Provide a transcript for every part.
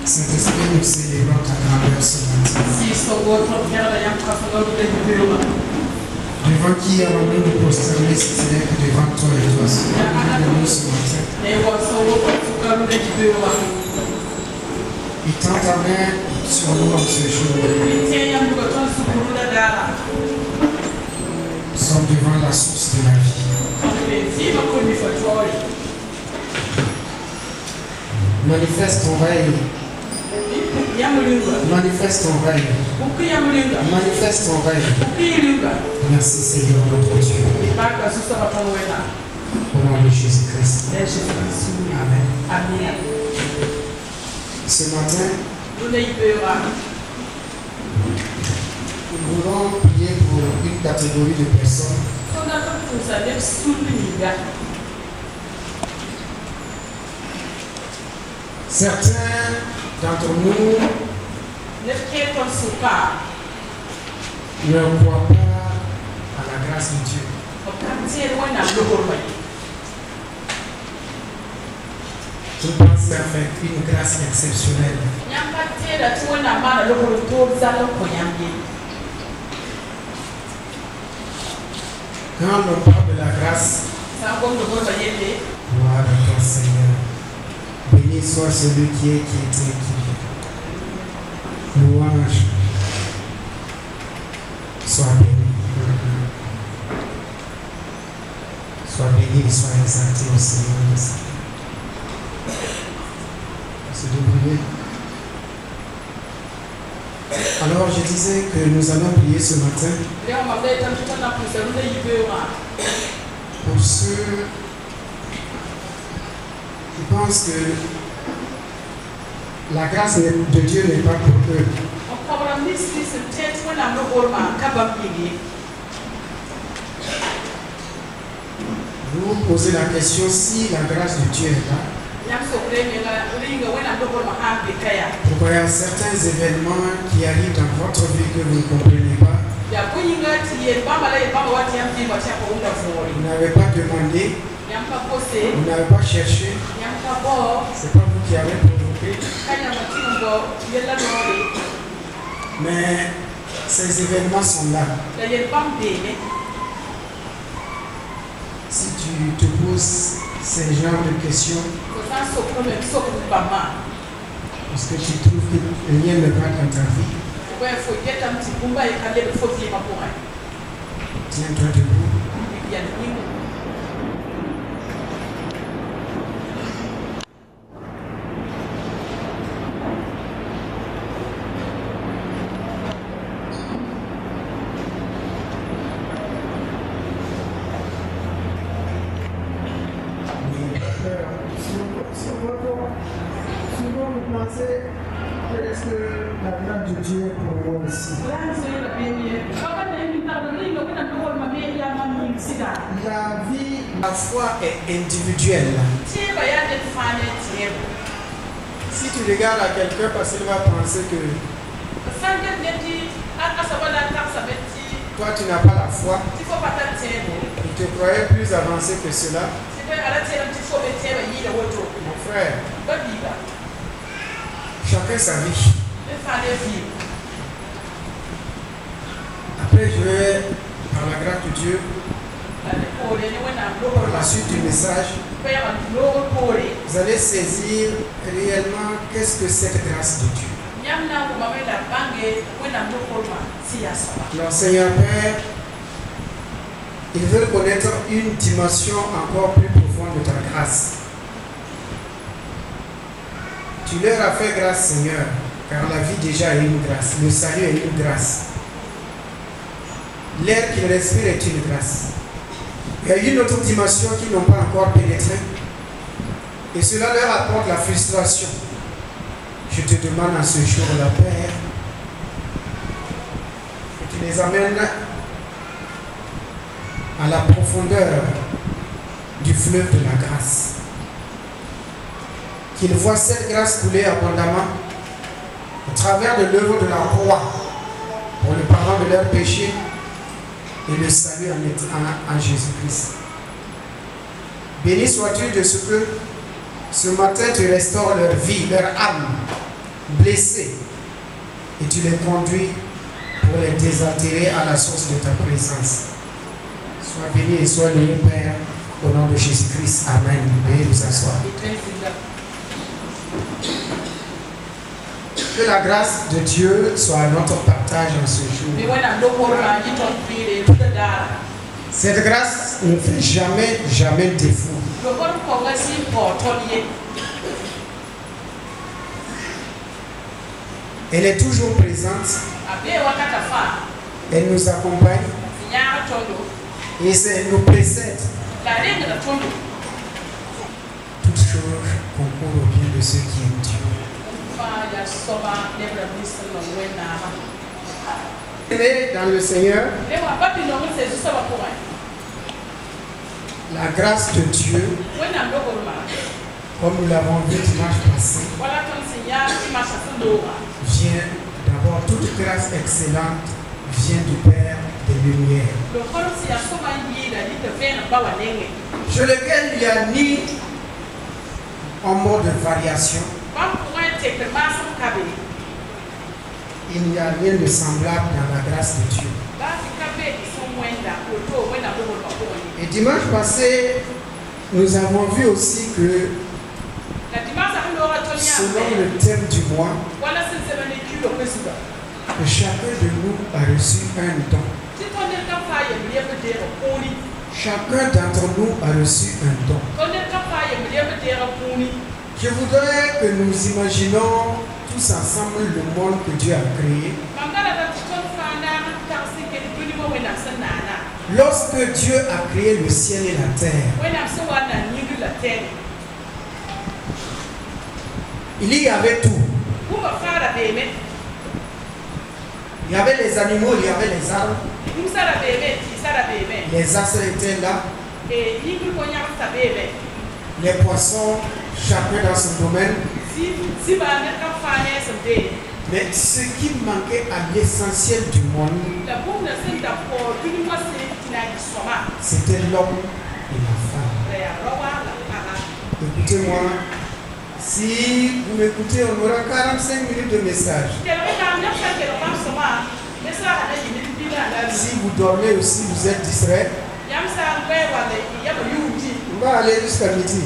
Saint-Esprit, nous célébrons ta grandeur ce matin. Devant qui allons-nous nous prosterner si ce n'est que devant toi et toi seul. Nous ce matin. Et tends ta main sur nous en ce jour. Nous sommes devant la source de la vie. Manifeste ton règne. Manifeste ton règne. Manifeste ton règne. Merci Seigneur notre Dieu. Au nom de Jésus-Christ. Amen. Ce matin, nous voulons prier pour une catégorie de personnes. Certains d'entre nous ne croient pas à la grâce de Dieu. Je pense avec une grâce exceptionnelle. Quand on parle de la grâce, gloire à toi Seigneur. Béni soit celui qui est, qui était, qui vient. Louange. Sois béni. Sois béni et sois exalté au Seigneur. C'est de prier. Alors je disais que nous allons prier ce matin pour ceux qui pensent que la grâce de Dieu n'est pas pour eux. Vous vous posez la question si la grâce de Dieu est là. Pourquoi il y a certains événements qui arrivent dans votre vie que vous ne comprenez pas. Vous n'avez pas demandé, vous n'avez pas cherché, c'est pas vous qui avez provoqué. Mais ces événements sont là. Si tu te poses ces genres de questions, parce que tu trouves que rien ne va dans ta vie, tiens-toi debout. Est-ce que la grâce de Dieu est pour moi aussi? La vie, la foi est individuelle. Si tu regardes à quelqu'un, parce qu'il va penser que toi tu n'as pas la foi, il te croyait plus avancé que cela. Mon frère, chacun sa vie. Après, je vais, par la grâce de Dieu, pour la suite du message, vous allez saisir réellement qu'est-ce que cette grâce de Dieu. Alors, Seigneur Père, ils veulent connaître une dimension encore plus profonde de ta grâce. Tu leur as fait grâce, Seigneur, car la vie déjà est une grâce, le salut est une grâce. L'air qu'ils respirent est une grâce. Il y a une autre dimension qu'ils n'ont pas encore pénétrée. Et cela leur apporte la frustration. Je te demande en ce jour-là, Père, que tu les amènes à la profondeur du fleuve de la grâce. Qu'ils voient cette grâce couler abondamment au travers de l'œuvre de la croix pour le pardon de leurs péchés et le salut en Jésus-Christ. Béni sois-tu de ce que ce matin tu restaures leur vie, leur âme, blessés et tu les conduis pour les désaltérer à la source de ta présence. Sois béni et sois loué, Père, au nom de Jésus-Christ. Amen. Veuillez vous asseoir. Que la grâce de Dieu soit notre partage en ce jour. Cette grâce ne fait jamais défaut. Elle est toujours présente. Elle nous accompagne. Et elle nous précède. Toutes choses concourent au bien de ceux qui aiment Dieu. Aimés dans le Seigneur, la grâce de Dieu, comme nous l'avons vu dimanche passé, vient d'abord, toute grâce excellente vient du Père des Lumières, sur lequel il n'y a ni en mode de variation, il n'y a rien de semblable dans la grâce de Dieu. Et dimanche passé, nous avons vu aussi que selon le thème du mois, que chacun de nous a reçu un don. Chacun d'entre nous a reçu un don. Je voudrais que nous imaginons tous ensemble le monde que Dieu a créé. Lorsque Dieu a créé le ciel et la terre, il y avait tout. Il y avait les animaux, il y avait les arbres. Les astres étaient là. Les poissons, chacun dans son domaine. Mais ce qui manquait à l'essentiel du monde, c'était l'homme et la femme. Écoutez-moi, si vous m'écoutez, on aura 45 minutes de message. Si vous dormez aussi, vous êtes distrait, on va aller jusqu'à midi.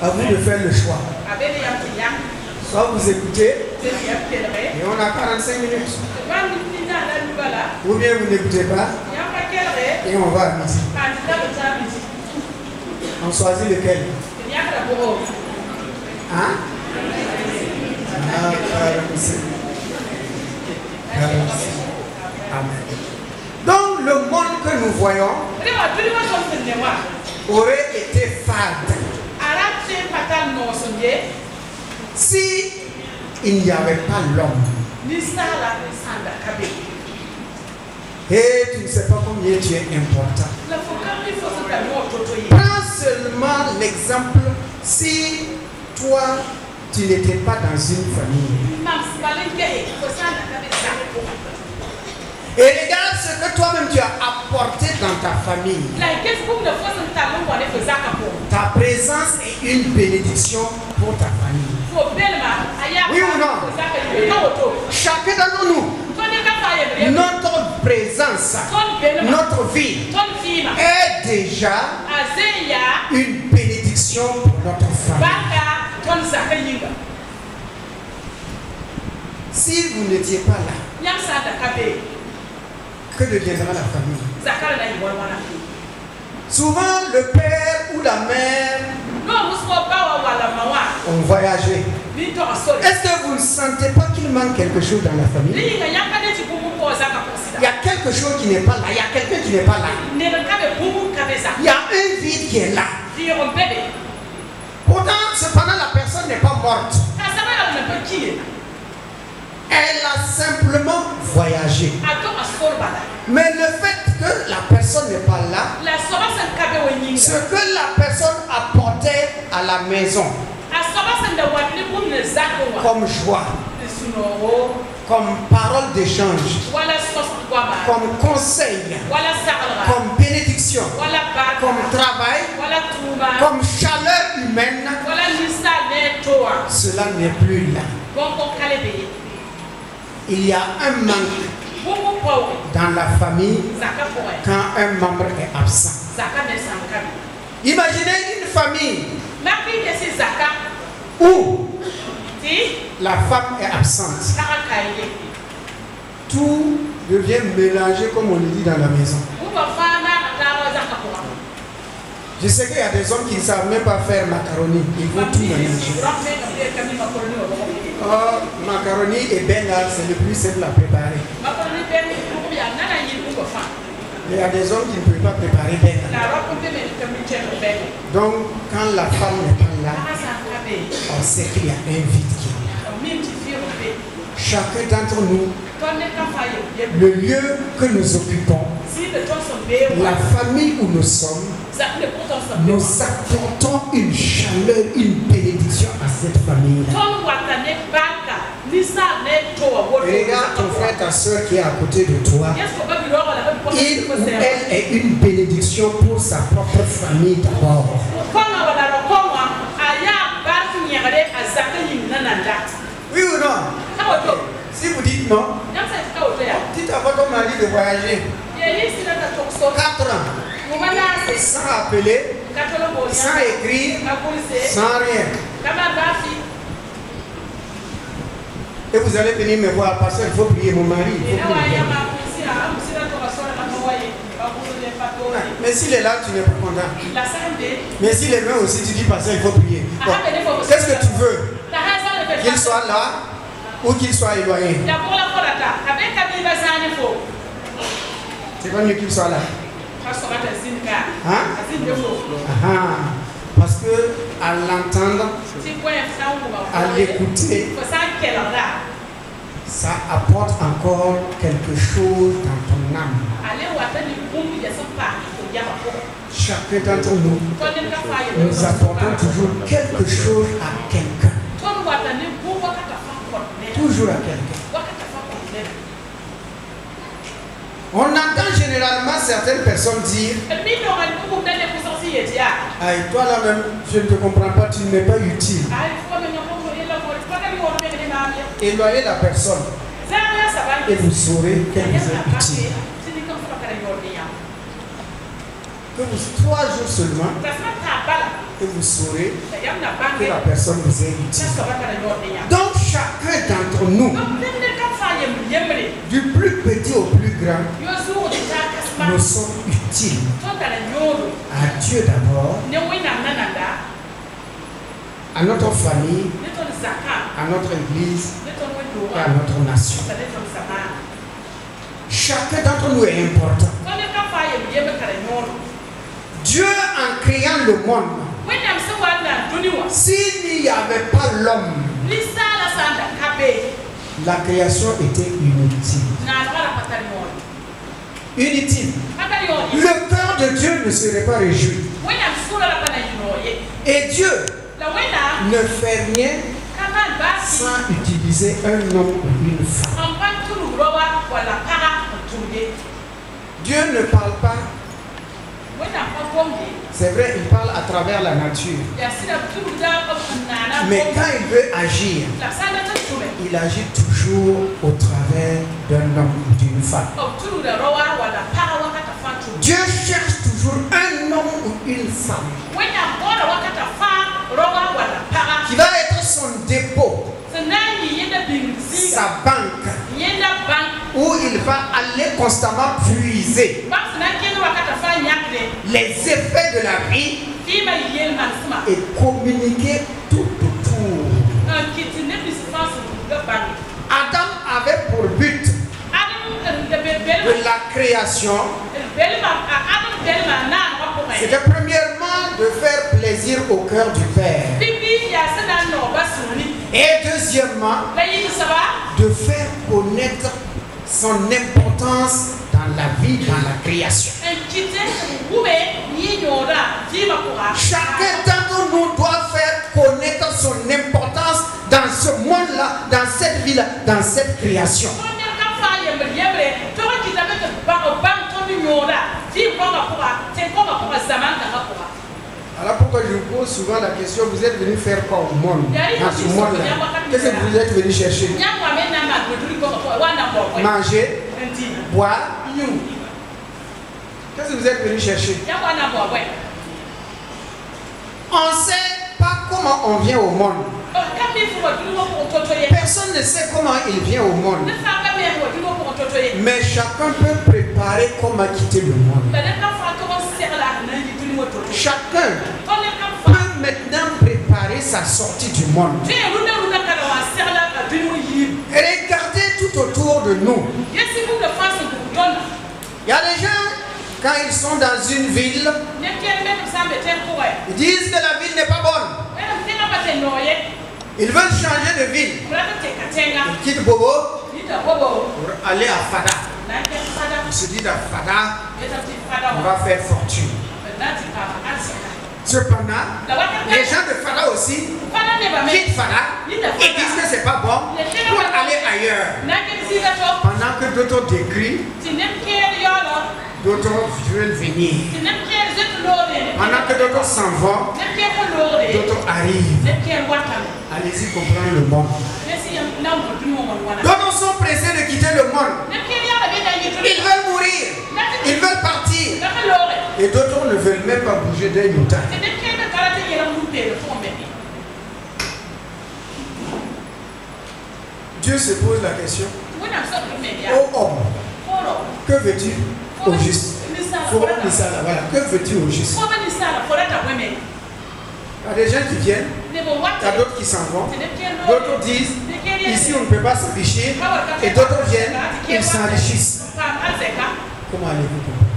À vous de faire le choix. Soit vous écoutez, et on a 45 minutes. Ou bien vous n'écoutez pas, et on va à midi. On choisit lequel? Hein? Amen. Donc le monde que nous voyons aurait été fade si il n'y avait pas l'homme. Et tu ne sais pas combien tu es important. Prends seulement l'exemple si toi tu n'étais pas dans une famille. Et regarde ce que toi-même tu as apporté dans ta famille. Ta présence est une bénédiction pour ta famille. Oui ou non? Chacun d'entre nous, notre présence, notre vie est déjà une bénédiction pour notre famille. Si vous n'étiez pas là, que deviendra la famille? Souvent, le père ou la mère ont voyagé. Est-ce que vous ne sentez pas qu'il manque quelque chose dans la famille? Il y a quelque chose qui n'est pas là. Il y a quelqu'un qui n'est pas là. Il y a un vide qui est là. Pourtant, cependant, la personne n'est pas morte. Elle a simplement voyagé. Mais le fait que la personne n'est pas là, ce que la personne apportait à la maison, comme joie, comme parole d'échange, comme conseil, comme bénédiction, comme travail, comme chaleur humaine, cela n'est plus là. Il y a un manque dans la famille quand un membre est absent. Imaginez une famille où la femme est absente. Tout devient mélangé comme on le dit dans la maison. Je sais qu'il y a des hommes qui ne savent même pas faire macaroni. Ils vont tout mélanger. Oh, macaroni et bengal, c'est le plus simple à préparer. Il y a des hommes qui ne peuvent pas préparer bengal. Donc, quand la femme n'est pas là, on sait qu'il y a un vide qui est là. Chacun d'entre nous, le lieu que nous occupons, la famille où nous sommes, nous apportons une chaleur, une bénédiction à cette famille-là. Regarde ton frère, ta soeur qui est à côté de toi. Il ou elle est une bénédiction pour sa propre famille d'abord. Oui ou non? Si vous dites non, dites à votre mari de voyager. 4 ans. Sans appeler, sans écrire, sans rien. Et vous allez venir me voir parce qu'il faut prier mon mari. Mais s'il est là, tu n'es pas content. Mais s'il est là aussi, tu dis parce qu'il faut prier. Bon. Qu'est-ce que tu veux? Qu'il soit là ou qu'il soit éloigné. C'est pas mieux qu'il soit là. Hein? Parce que à l'entendre, à l'écouter, ça apporte encore quelque chose dans ton âme. Chacun d'entre nous, nous apportons toujours quelque chose à quelqu'un. Toujours à quelqu'un. On entend généralement certaines personnes dire ah, et toi là-même, je ne te comprends pas, tu n'es pas utile. Éloignez la personne et vous saurez qu'elle vous est utile. Que vous, 3 jours seulement, et vous saurez que la personne vous est utile. Donc chacun d'entre nous, du plus petit au plus grand, nous sommes utiles à Dieu d'abord, à notre famille, à notre église et à notre nation. Chacun d'entre nous est important. Dieu, en créant le monde, s'il n'y avait pas l'homme, la création était inutile. Inutile. Le cœur de Dieu ne serait pas réjoui. Et Dieu ne fait rien sans utiliser un homme ou une femme. Dieu ne parle pas. C'est vrai, il parle à travers la nature. Mais quand il veut agir, il agit toujours au travers d'un homme ou d'une femme. Dieu cherche toujours un homme ou une femme qui va être son dépôt, sa banque, où il va aller constamment puiser les effets de la vie et communiquer tout autour. Adam avait pour but de la création, c'était premièrement de faire plaisir au cœur du Père. Et deuxièmement, de faire connaître son importance dans la vie, dans la création. Chacun d'entre nous doit faire connaître son importance dans ce monde-là, dans cette vie-là, dans cette création. Alors pourquoi je je vous pose souvent la question, vous êtes venu faire quoi au monde? Dans ce monde-là, qu'est-ce que vous êtes venu chercher? Manger, boire. Qu'est-ce que vous êtes venu chercher? On ne sait pas comment on vient au monde. Personne ne sait comment il vient au monde. Mais chacun peut préparer comment quitter le monde. Chacun peut maintenant préparer sa sortie du monde. Regardez tout autour de nous. Il y a des gens, quand ils sont dans une ville, ils disent que la ville n'est pas bonne. Ils veulent changer de ville. Ils quittent Bobo pour aller à Fada. Ils se disent à Fada, on va faire fortune. Cependant, les gens de Fada aussi quittent Fada et disent que c'est pas bon pour aller ailleurs. Pendant que d'autres décrient, d'autres veulent venir. Pendant que d'autres s'en vont, d'autres arrivent. Allez-y comprendre le monde. D'autres sont pressés de quitter le monde. Ils veulent mourir. Ils veulent partir. Et d'autres ne veulent même pas bouger d'un iota. Dieu se pose la question. Ô homme, que veux-tu au juste? Voilà. Que veux-tu au juste? Il y a des gens qui viennent, il y a d'autres qui s'en vont, d'autres disent, ici on ne peut pas s'enrichir, et d'autres viennent, ils s'enrichissent. Comment allez-vous comprendre?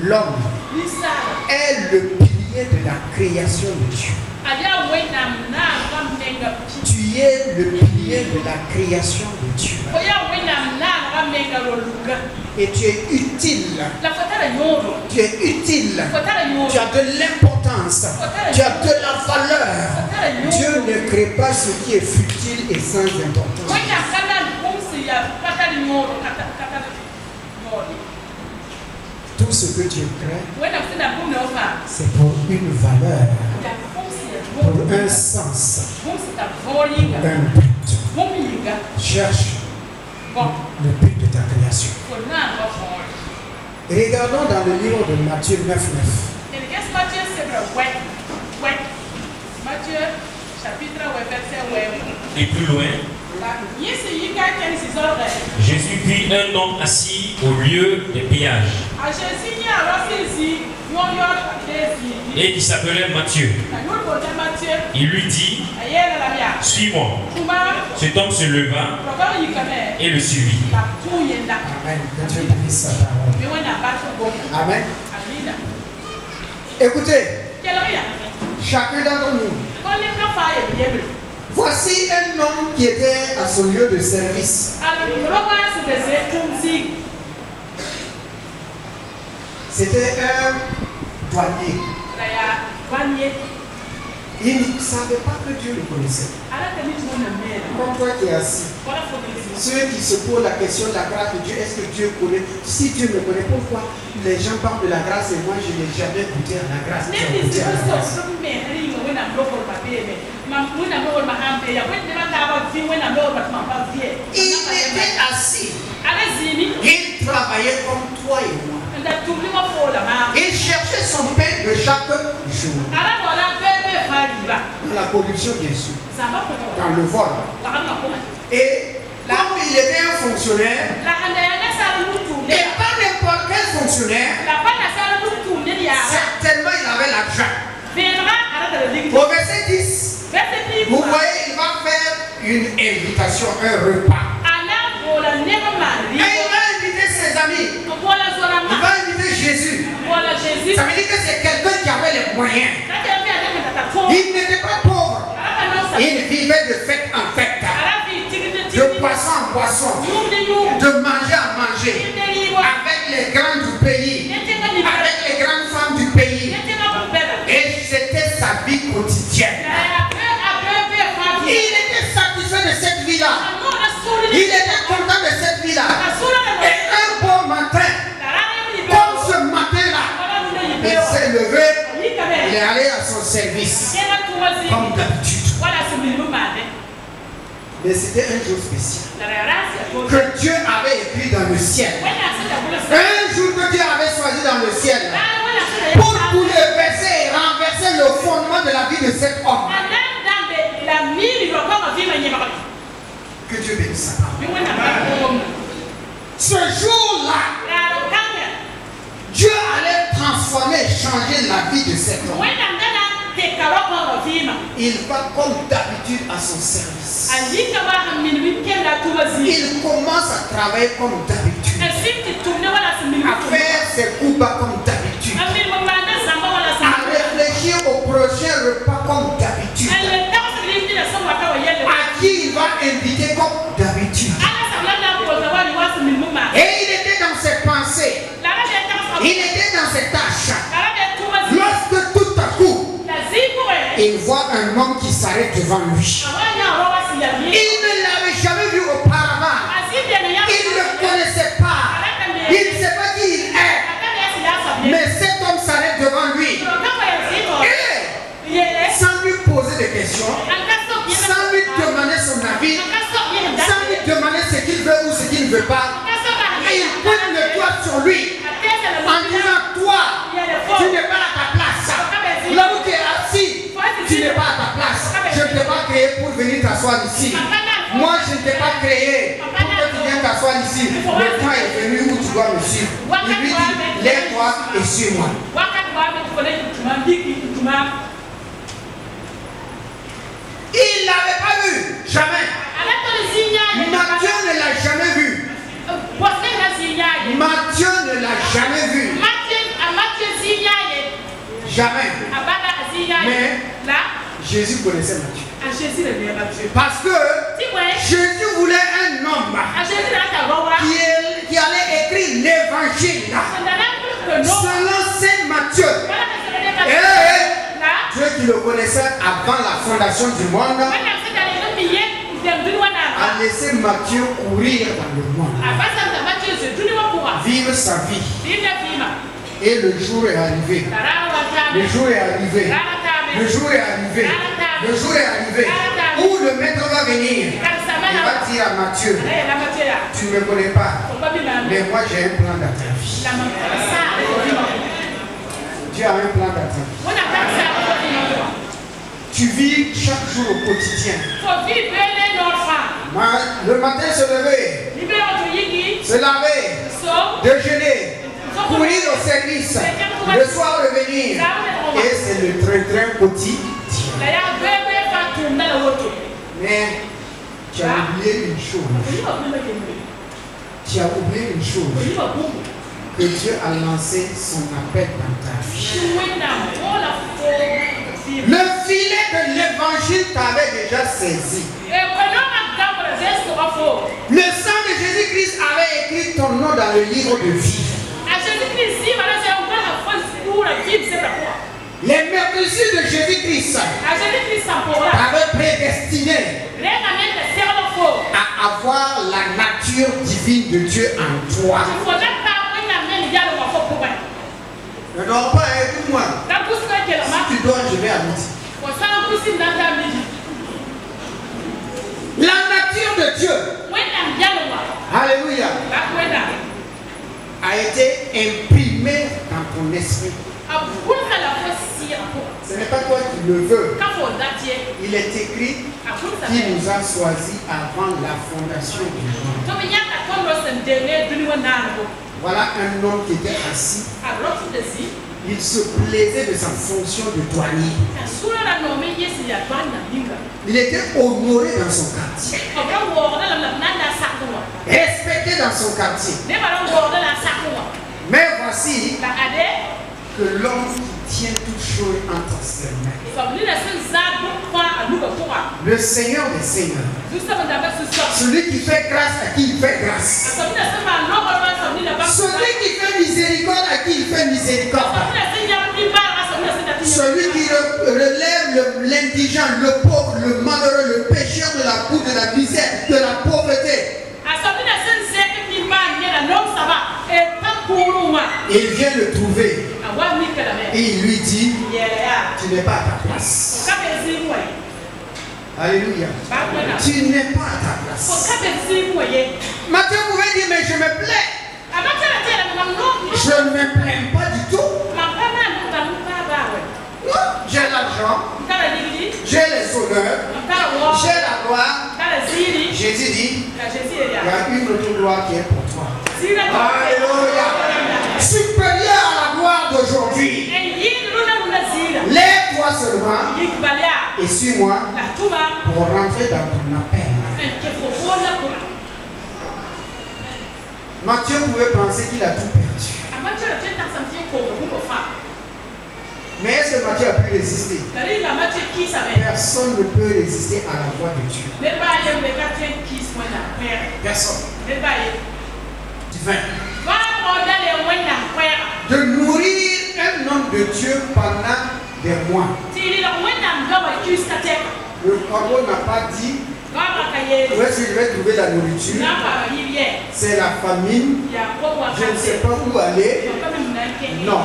L'homme est le pilier de la création de Dieu. Tu es le pilier de la création de Dieu. Et tu es utile. Tu es utile. Tu as de l'importance. Tu as de la valeur. Dieu ne crée pas ce qui est futile et sans importance. Tout ce que Dieu crée, c'est pour une valeur, pour un sens, un but. Cherche le but de ta création. Regardons dans le livre de Matthieu 9:9. Et plus loin, Jésus vit un homme assis au lieu des péages et qui s'appelait Matthieu. Il lui dit, suis-moi. Cet homme se leva et le suivit. Amen. Que Dieu bénisse sa parole. Amen. Écoutez, chacun d'entre nous, voici un homme qui était à son lieu de service. C'était un douanier. Il ne savait pas que Dieu le connaissait. Comme toi qui es assis, ceux qui se posent la question de la grâce de Dieu, est-ce que Dieu connaît? Si Dieu me connaît, pourquoi les gens parlent de la grâce et moi je n'ai jamais goûté à la grâce? Il était assis. Il travaillait comme toi et moi. Il cherchait son pain de chaque jour. Dans la corruption, bien sûr. Dans le vol. Et comme il était un fonctionnaire, et pas n'importe quel fonctionnaire, certainement il avait l'argent. Au verset 10, vous voyez, il va faire une invitation, un repas. Et il va inviter ses amis. Il va inviter Jésus. Ça veut dire que c'est quelqu'un qui avait les moyens. Il n'était pas pauvre. Il vivait de fête en fête. De poisson en poisson. De manger à manger. Avec les grands du pays. Avec les grandes femmes du pays. Et c'était sa vie quotidienne. Il était satisfait de cette vie-là. Il était content de cette vie-là. Et un beau matin, comme ce matin-là, il s'est levé service. Comme d'habitude. Mais c'était un jour spécial que Dieu avait écrit dans le ciel. Un jour que Dieu avait choisi dans le ciel pour bouleverser et renverser le fondement de la vie de cet homme. Que Dieu bénisse sa parole. Ce jour-là, Dieu allait transformer et changer la vie de cet homme. Il va comme d'habitude à son service. Il commence à travailler comme d'habitude. À faire ses coups bas comme d'habitude. À réfléchir au prochain repas comme d'habitude. À qui il va inviter comme d'habitude. Et il était dans ses pensées. Il était dans ses tâches. Lorsque tout à coup, il voit un homme qui s'arrête devant lui. Il ne l'avait jamais vu auparavant. Il ne le connaissait pas. Il ne sait pas qui il est. Mais cet homme s'arrête devant lui. Et sans lui poser des questions, sans lui demander son avis, sans lui demander ce qu'il veut ou ce qu'il ne veut pas, il pointe le doigt sur lui en disant: toi, tu n'es pas à ta place. Là où tu es assis, tu n'es pas à ta place. Je ne t'ai pas créé pour venir t'asseoir ici. Moi, je ne t'ai pas créé pour que tu viennes t'asseoir ici. Le temps est venu où tu dois me suivre. Il lui dit: lève-toi et suis-moi. Il ne l'avait pas vu, jamais. Matthieu ne l'a jamais vu. Matthieu ne l'a jamais vu. Jamais. Mais Jésus connaissait Matthieu. Parce que Jésus voulait un homme qui allait écrire l'évangile selon Saint Matthieu. Dieu qui le connaissait avant la fondation du monde a laissé Matthieu courir dans le monde, vivre sa vie. Et le jour est arrivé. Le jour est arrivé. Le jour est arrivé. Le jour est arrivé où le maître va venir. Il va dire à Matthieu: tu ne me connais pas, mais moi j'ai un plan dans ta vie. Dieu a un plan dans ta vie. Tu vis chaque jour au quotidien. Le matin se lever, se laver, déjeuner, courir au service, le soir revenir. Et c'est le train-train quotidien. Mais tu as oublié une chose. Tu as oublié une chose. Que Dieu a lancé son appel dans ta vie. Le filet de l'évangile t'avait déjà saisi. Le sang de Jésus-Christ avait écrit ton nom dans le livre de vie. Les meurtrissures de Jésus-Christ avaient prédestiné à avoir la nature divine de Dieu en toi. Ne dors pas, écoute-moi. Si tu dors, je vais à midi. La nature de Dieu, alléluia, a été imprimée dans ton esprit. Ce n'est pas toi qui le veux. Il est écrit qu'il nous a choisis avant la fondation du monde. Voilà un homme qui était assis. Il se plaisait de sa fonction de douanier. Il était honoré dans son quartier. Respecté dans son quartier. Mais voici que l'homme qui tient toute chose entre ses mains, le Seigneur des Seigneurs, celui qui fait grâce à qui il fait grâce, celui qui fait miséricorde à qui il fait miséricorde, celui qui relève l'indigent, le pauvre, le malheureux, le pécheur de la boue, de la misère, de la pauvreté. Il vient le trouver Et il lui dit, tu n'es pas à ta place. Alléluia. Tu n'es pas à ta place. Matthieu pouvait dire, mais je me plais. Je ne me plains pas du tout. Non, j'ai l'argent, j'ai les honneurs, j'ai la gloire. Jésus dit, il y a une autre gloire qui est pour toi. Alléluia. Supérieur à la gloire d'aujourd'hui. Lève-toi seulement et suis-moi pour rentrer dans ton appel. Matthieu pouvait penser qu'il a tout perdu. Mais est-ce que Matthieu a pu résister? Personne ne peut résister à la voix de Dieu. Personne. Divin. De nourrir un homme de Dieu pendant des mois. Le corbeau n'a pas dit où est-ce que je vais trouver la nourriture. C'est la famine. Je ne sais pas où aller. Non.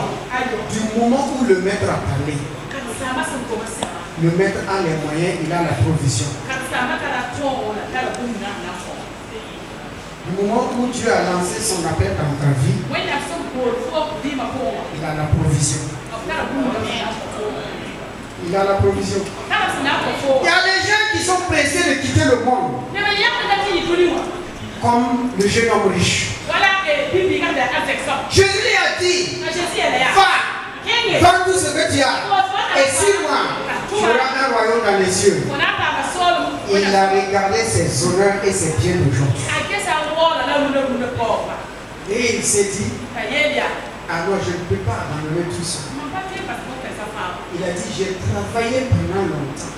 Du moment où le maître a parlé, le maître a les moyens, il a la provision. Du moment où Dieu a lancé son appel dans ta vie, il a la provision. Il a la provision. Il y a des gens qui sont pressés de quitter le monde. Comme le jeune homme riche. Jésus lui a dit, va, donne tout ce que tu as. Et suis-moi, tu auras un royaume dans les cieux. Il a regardé ses honneurs et ses biens d'aujourd'hui. Et il s'est dit, alors je ne peux pas abandonner tout ça. Il a dit, j'ai travaillé pendant longtemps.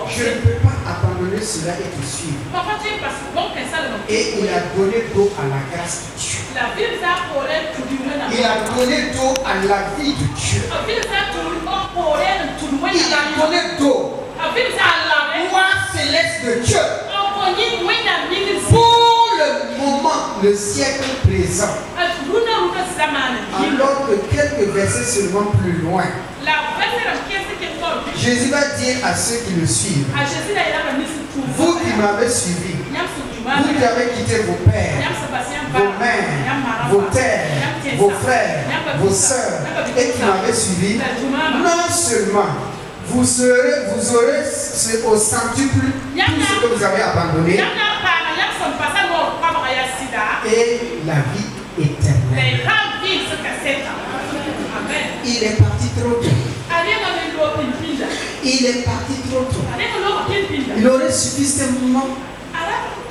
Je ne peux pas abandonner cela et te suivre. Et il a donné d'eau à la grâce de Dieu. Il a donné d'eau à la vie de Dieu. Il a donné d'eau à la gloire céleste de Dieu. Pour le moment, le siècle présent. Alors que quelques versets seulement plus loin, Jésus va dire à ceux qui le suivent, vous qui m'avez suivi, vous qui avez quitté vos pères, vos mères, vos terres, vos frères, vos sœurs, et qui m'avez suivi, non seulement vous aurez au centuple tout ce que vous avez abandonné, et la vie éternelle. Il est parti trop tôt. Il est parti trop tôt. Il aurait suffi simplement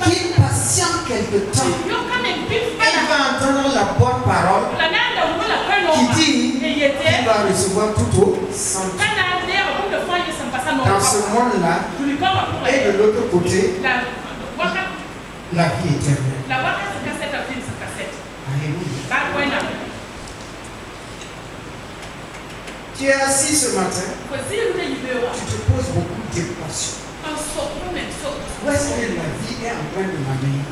qu'il patiente quelque temps. Il va entendre la bonne parole qui dit qu'il va recevoir tout au centre. Dans ce monde-là, et de l'autre côté, la vie éternelle. Alléluia. Tu es assis ce matin, tu te poses beaucoup de questions. Où est-ce que la vie est en train de m'amener?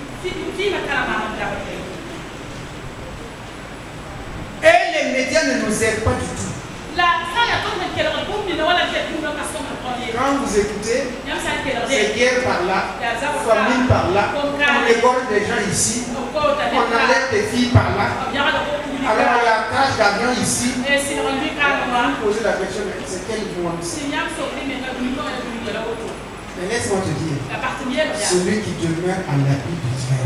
Et les médias ne nous aident pas du tout. Quand vous écoutez, c'est guerre par là, famine par là, on égorge des gens ici, on enlève des filles par là. Alors il y a un crash d'avion ici. Vous posez la question, c'est quel monde? Mais laisse-moi te dire, celui qui demeure à l'abri d'Israël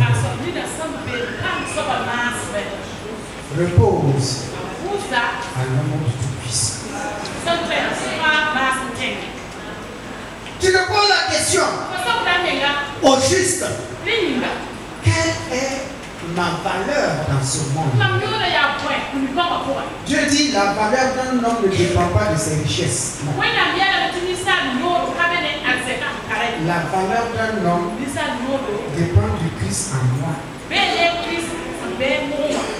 repose à l'amour du Tout-Puissant. Tu te poses la question au juste, quelle est ma valeur dans ce monde? Dieu dit la valeur d'un homme ne dépend pas de ses richesses. Non. La valeur d'un homme dépend du Christ en moi.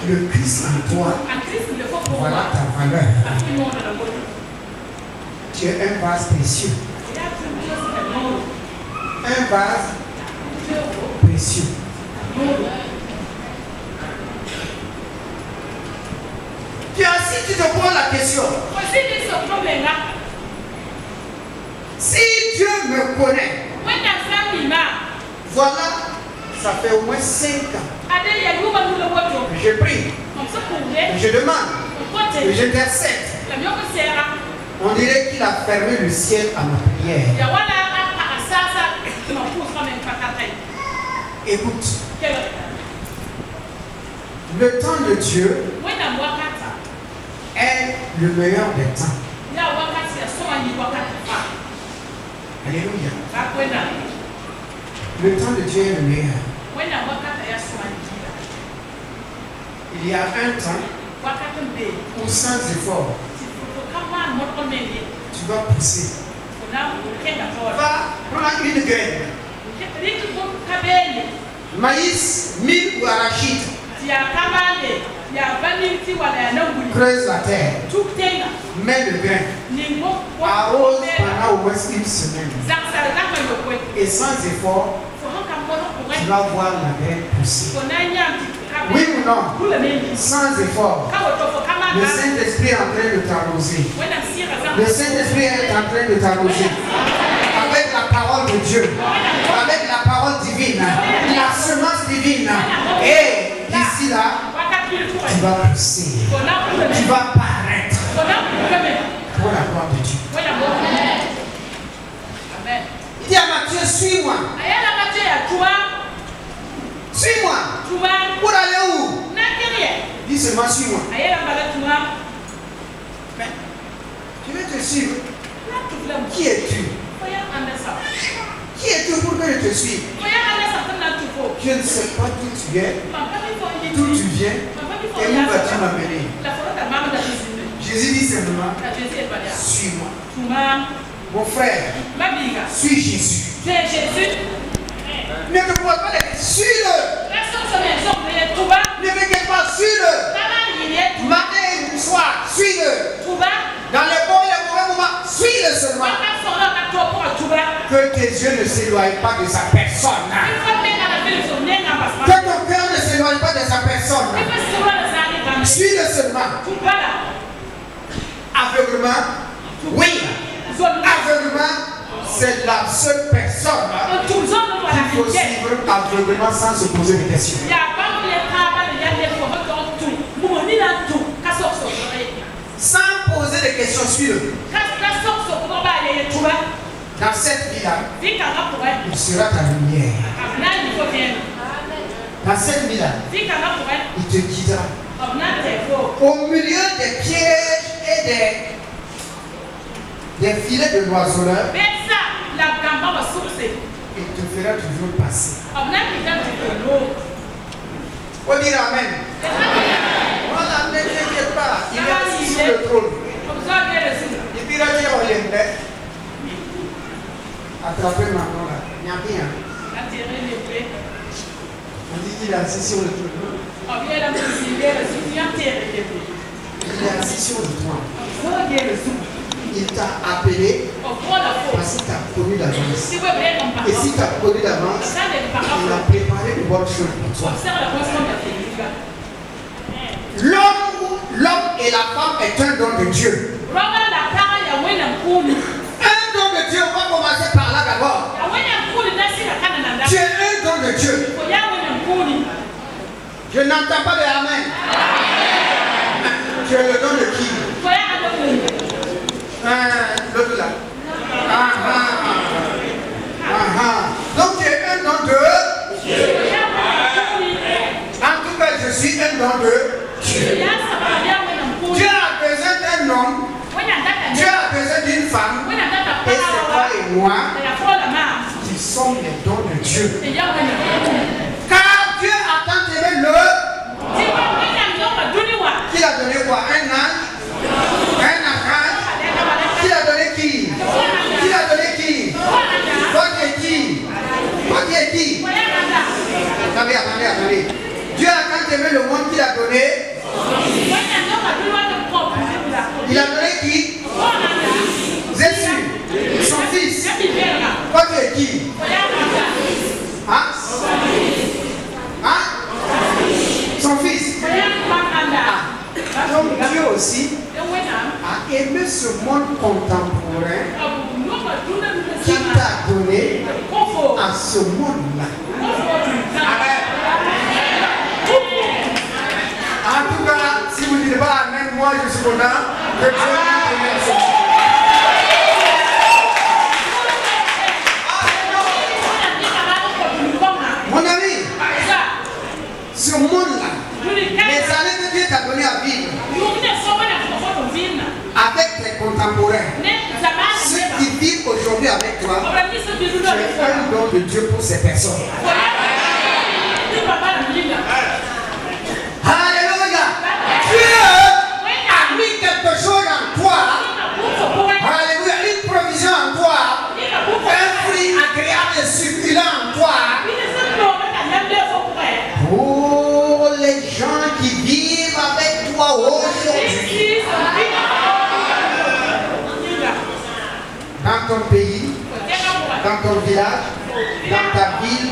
Le Christ en toi, voilà ta valeur. Tu es un vase précieux. Un vase précieux. Tu as si tu te poses la question, si Dieu me connaît, voilà, ça fait au moins 5 ans. Je prie, je demande, j'intercède. On dirait qu'il a fermé le ciel à ma prière. Écoute, le temps de Dieu est le meilleur des temps. Alléluia. Le temps de Dieu est le meilleur. Il y a un temps où sans effort, tu vas pousser. Va prendre une graine. Maïs, mil ou arachide. Creuse la terre. Mets le grain. Arrose pendant au moins une semaine. Et sans effort, tu vas voir la graine pousser. Oui ou non? Sans effort. Le Saint-Esprit est en train de t'arroser. Le Saint-Esprit est en train de t'arroser. Avec la parole de Dieu. Avec la parole divine. La semence divine. Et d'ici là, tu vas pousser. Tu vas paraître. Pour la gloire de Dieu. Il dit à Matthieu, suis-moi. Suis-moi. Pour aller où? Dis seulement suis-moi. Mais je vais te suivre. Qui es-tu? Qui es-tu pour que je te suive? Je ne sais pas d'où tu viens. D'où tu viens. Et où vas-tu m'amener? Jésus dit simplement, suis-moi. Mon frère, suis Jésus. Ne te pose pas les questions. Suis-le. Ne t'inquiète pas, suis-le. Matin et soir, suis-le. Dans les bons et les mauvais moments, suis-le seulement. Que tes yeux ne s'éloignent pas de sa personne. Que ton cœur ne s'éloigne pas de sa personne. Suis-le seulement. Aveuglement, oui. Aveuglement, c'est la seule personne qu'il faut suivre aveuglement sans se poser des questions. Sans poser des questions, suis-le. Dans cette vie-là, il sera ta lumière. Dans cette vie-là, il te guidera. Au milieu des pièges et des filets de l'oiseleur, il te fera toujours passer. On dire Amen. Voilà, ne t'inquiète pas, il est assis sur le trône. Il dira qu'il est attrapez maintenant là, il n'y a rien. On dit qu'il est assis sur le trône. Il est assis sur le trône. Il t'a appelé parce qu'il t'a connu d'avance. Et si tu as connu d'avance, il a préparé de bonnes choses pour toi. L'homme et la femme est un don de Dieu. Un don de Dieu, on va commencer par là d'abord. Tu es un don de Dieu. Je n'entends pas de Amen. Tu es le don de qui? L'autre là. Donc tu es un don de Dieu. En tout cas, je suis un don de Dieu. Dieu a besoin d'un homme. Dieu a besoin d'une femme. Et c'est toi et moi qui sommes les dons de Dieu. Car Dieu a tant aimé le qu'il a donné quoi? Un ange. aussi à aimer ce monde contemporain qui t'a donné à ce monde-là. En tout cas, si vous ne dites pas Amen, moi je suis content que Dieu nous remercie. Mon ami, ce monde-là, les années que Dieu t'a donné à vivre, avec tes contemporains, ceux qui vivent aujourd'hui avec toi, tu es un don de Dieu pour ces personnes. Alléluia. Dieu a mis quelque chose en toi. Alléluia. Une provision en toi. Un fruit agréable et succulent en toi. Pour les gens qui vivent avec toi aujourd'hui. Dans ton pays, dans ton village, dans ta ville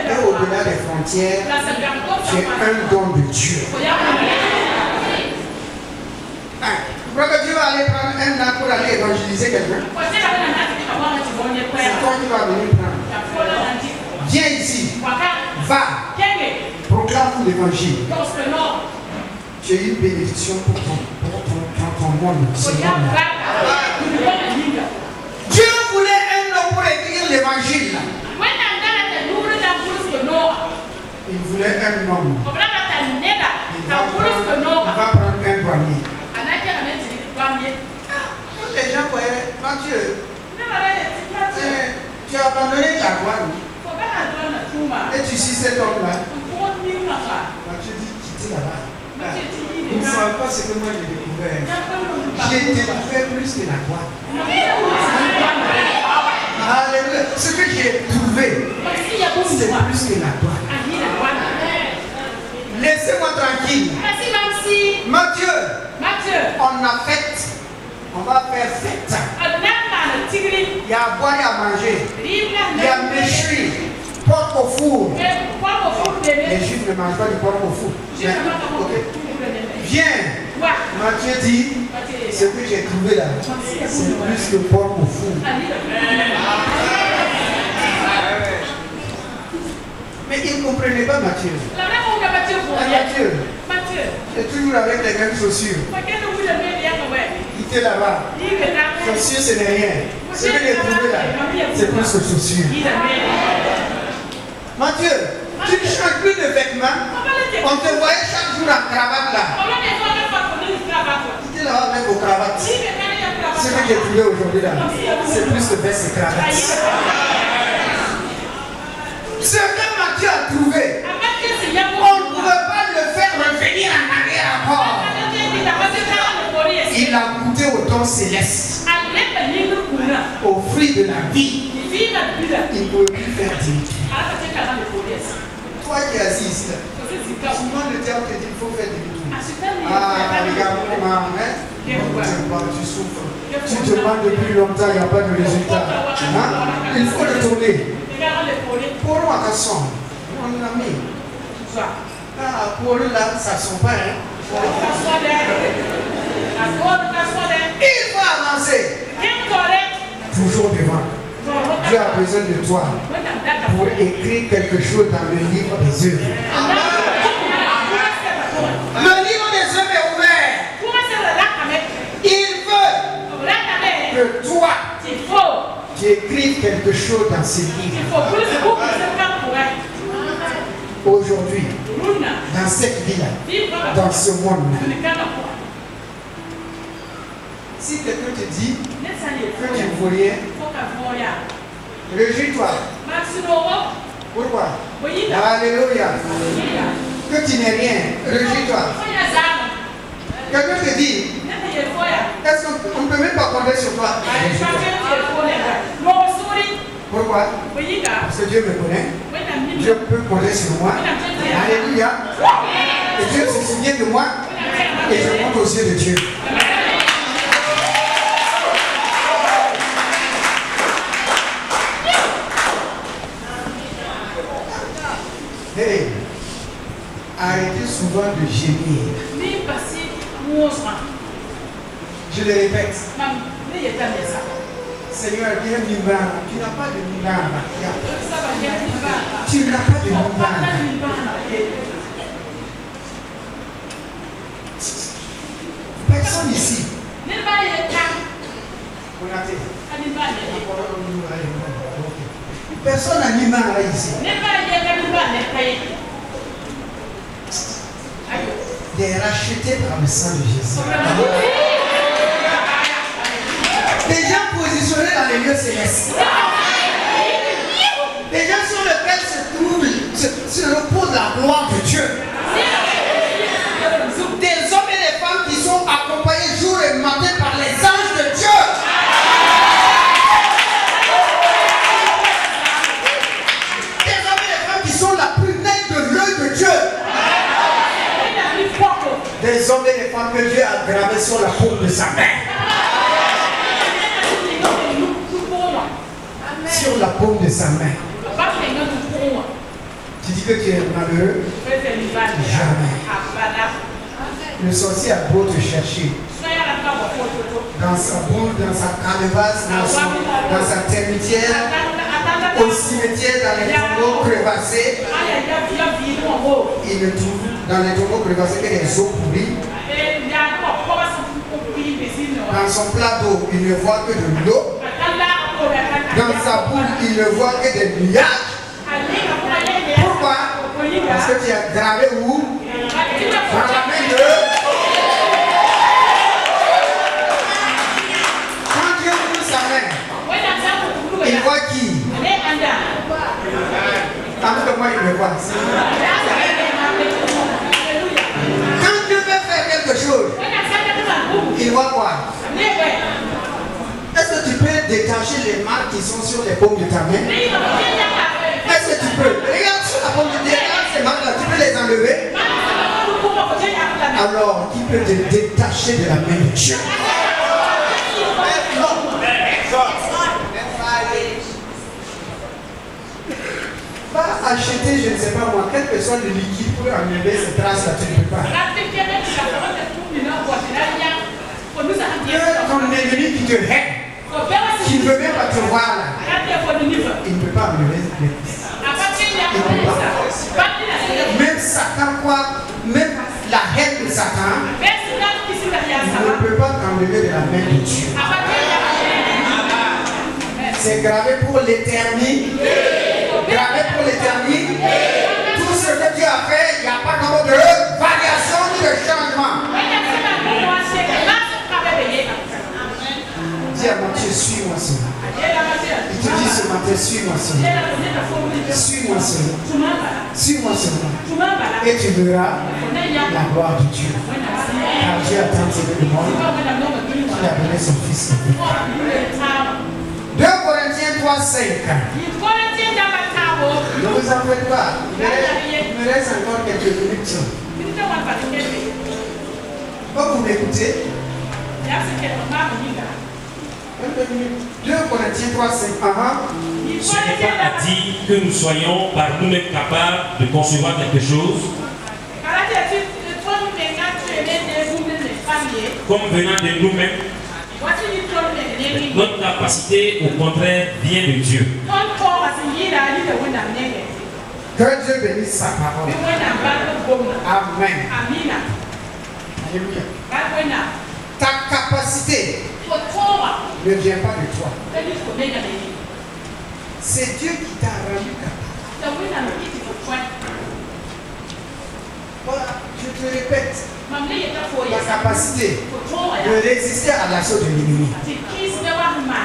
et au-delà des frontières, tu es un don de Dieu. Tu crois que Dieu va aller prendre un an pour aller évangéliser quelqu'un? C'est toi qui vas venir prendre. Viens ici. Va. Proclame l'évangile. Tu es une bénédiction pour ton monde. Dieu voulait un homme pour écrire l'évangile. Il voulait un homme. Il va prendre un douanier. Les gens voyaient, Mathieu, tu as abandonné la douane. Et tu suis cet homme-là. Mathieu dit, quittez là-bas. Ils ne savent pas ce que moi j'ai découvert. J'ai découvert plus que la douane. Alléluia. Ce que j'ai trouvé, c'est plus que la douane. Laissez-moi tranquille. Matthieu, on a fête. On va faire fête. Il y a à boire et à manger. Il y a méchoui, porc au four. Les Juifs ne mangent pas du porc au four. Viens. Matthieu dit, ce que j'ai trouvé là, c'est plus que porc au four. Mais il ne comprenait pas Matthieu. Matthieu, tu es toujours avec les mêmes chaussures. Il était là-bas. Chaussures, ce n'est rien. Ce que j'ai trouvé là, c'est plus que chaussures. Matthieu, tu ne changes plus de vêtements. On te voyait chaque jour en cravate là. Tu étais là-bas avec vos cravates. Ce que j'ai trouvé aujourd'hui là, c'est plus que vestes et cravates. Ce que Matthieu a trouvé, on ne pouvait pas le faire revenir en arrière encore. Il a goûté au don céleste, au fruit de la vie. Il ne peut plus faire dire. Toi qui es assis ici, souvent le diable te dit qu'il faut faire des tours. Ah, regarde comment, tu souffres. Tu te demandes depuis longtemps, il n'y a pas de résultat. Hein? Il faut le tourner. Pour moi, attention, mon ami. Ah, pour là, ça ne sont pas. Il faut avancer. Toujours devant. Dieu a besoin de toi pour écrire quelque chose dans le livre des œuvres. Le livre des œuvres est ouvert. Il veut que toi, tu écrives quelque chose dans ce livre. Aujourd'hui, dans cette vie-là, dans ce monde-là. Si quelqu'un te dit que tu ne vaux rien, réjouis-toi. Pourquoi? Alléluia. Que tu n'es rien, réjouis-toi. Quelqu'un te dit, est-ce qu'on ne peut même pas compter sur toi? Pourquoi? Parce que Dieu me connaît. Dieu peut compter sur moi. Alléluia. Et Dieu se souvient de moi. Et je compte aux yeux de Dieu. Hey, arrêtez souvent de gémir. Je le répète. Seigneur, viens Nimbana. Tu n'as pas de Nimbana. Tu n'as pas de Nimbana. Personne ici. Personne n'a Nimbana ici. Des rachetés par le sang de Jésus. Des gens positionnés dans les lieux célestes. Des gens sur lesquels se repose la gloire de Dieu. Des hommes et des femmes qui sont accompagnés jour et matin par les anges de Dieu. Des hommes et des femmes qui sont la prunelle de l'œil de Dieu. Des hommes et des femmes que Dieu a gravés sur la paume de sa main. Sur la paume de sa main. Tu dis que tu es malheureux? Jamais. Le sorcier a beau te chercher. Dans sa boule, dans sa calebasse, dans sa termitière, au cimetière, dans les tombeaux crevassés. Il ne trouve dans les tombeaux crevassés que des eaux pourries. Dans son plat d'eau, il ne voit que de l'eau. Dans sa boule, il ne voit que des nuages. Pourquoi? Parce que tu as gravé où? Dans la main de... Quand Dieu ouvre sa main, il voit qui? Tant que moi, il me voit. Quand Dieu veut faire quelque chose, il voit quoi? Est-ce que tu peux détacher les marques qui sont sur les paumes de ta main? Est-ce que tu peux? Regarde sur la paume de ta main, ces marques-là, tu peux les enlever? Alors, qui peut te détacher de la main de Dieu? Va acheter, je ne sais pas moi, quelle personne de liquide pour enlever ces traces-là, tu ne peux pas. Ton ennemi qui te hait, qui ne veut même pas te voir là, il ne peut pas enlever les traces. Même Satan, quoi, même la haine de Satan, il ne peut pas enlever de la main de Dieu. C'est gravé pour l'éternité. Gravé pour l'éternité. Tout ce que Dieu a fait, il n'y a pas de variation ni de changement. Dis à Matthieu, suis-moi Seigneur. Il te dit ce matin, suis-moi Seigneur. Suis-moi Seigneur. Suis-moi Seigneur. Et tu verras la gloire de Dieu. Car Dieu a tant aimé le monde qu'il a donné son Fils. 2 Corinthiens 3, 5. Ne vous en faites pas. Il me reste encore quelques minutes. Quand vous m'écoutez, 2 Corinthiens 3, 5. Ce n'est pas à dire que nous soyons par nous-mêmes capables de concevoir quelque chose comme venant de nous-mêmes. Notre capacité, au contraire, vient de Dieu. Que Dieu bénisse sa parole. Amen. Alléluia. Ta capacité ne vient pas de toi. C'est Dieu qui t'a rendu capable. Voilà, je te répète. Ta capacité de résister à l'assaut de l'ennemi.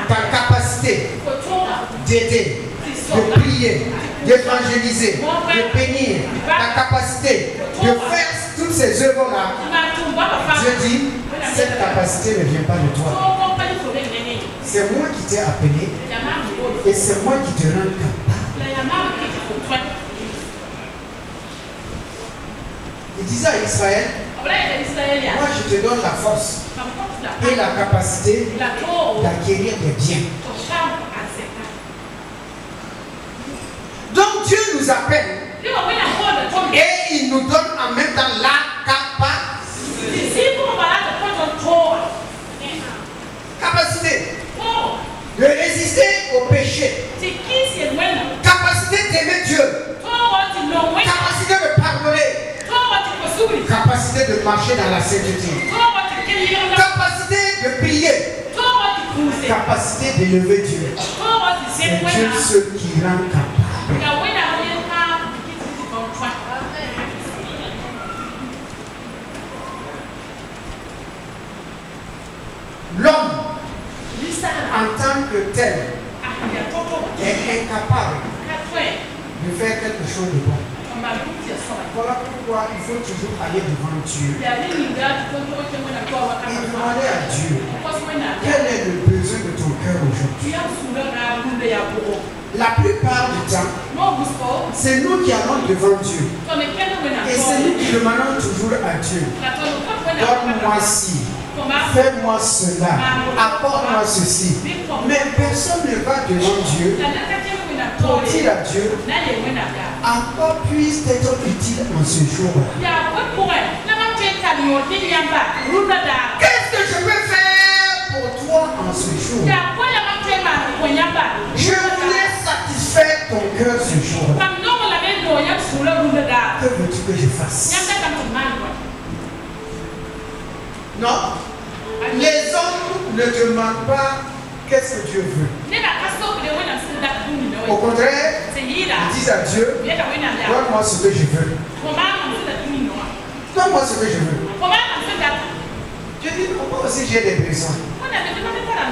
Ta capacité d'aider, de prier, d'évangéliser, de bénir. Ta capacité de faire toutes ces œuvres-là. Dieu dit, cette capacité ne vient pas de toi. C'est moi qui t'ai appelé et c'est moi qui te rends capable. Il disait à Israël, moi je te donne la force et la capacité d'acquérir des biens. Donc Dieu nous appelle et il nous donne en même temps la capacité. capacité d'élever Dieu. C'est Dieu seul qui rend capable. L'homme, en tant que tel, est incapable de faire quelque chose de bon. Voilà pourquoi il faut toujours aller devant Dieu et demander à Dieu quel est le besoin de ton cœur aujourd'hui. La plupart du temps, c'est nous qui allons devant Dieu et c'est nous qui demandons toujours à Dieu, donne-moi ci, fais-moi cela, apporte-moi ceci. Mais personne ne va devant Dieu pour dire à Dieu, à quoi puisse être utile en ce jour-là. Qu'est-ce que je peux faire pour toi en ce jour? Je voulais satisfaire ton cœur ce jour-là. Que veux-tu que je fasse? Non. Les hommes ne demandent pas qu'est-ce que Dieu veut. Au contraire, ils disent à Dieu, donne-moi ce que je veux. Donne-moi ce que je veux. Dieu dit, moi aussi j'ai des besoins.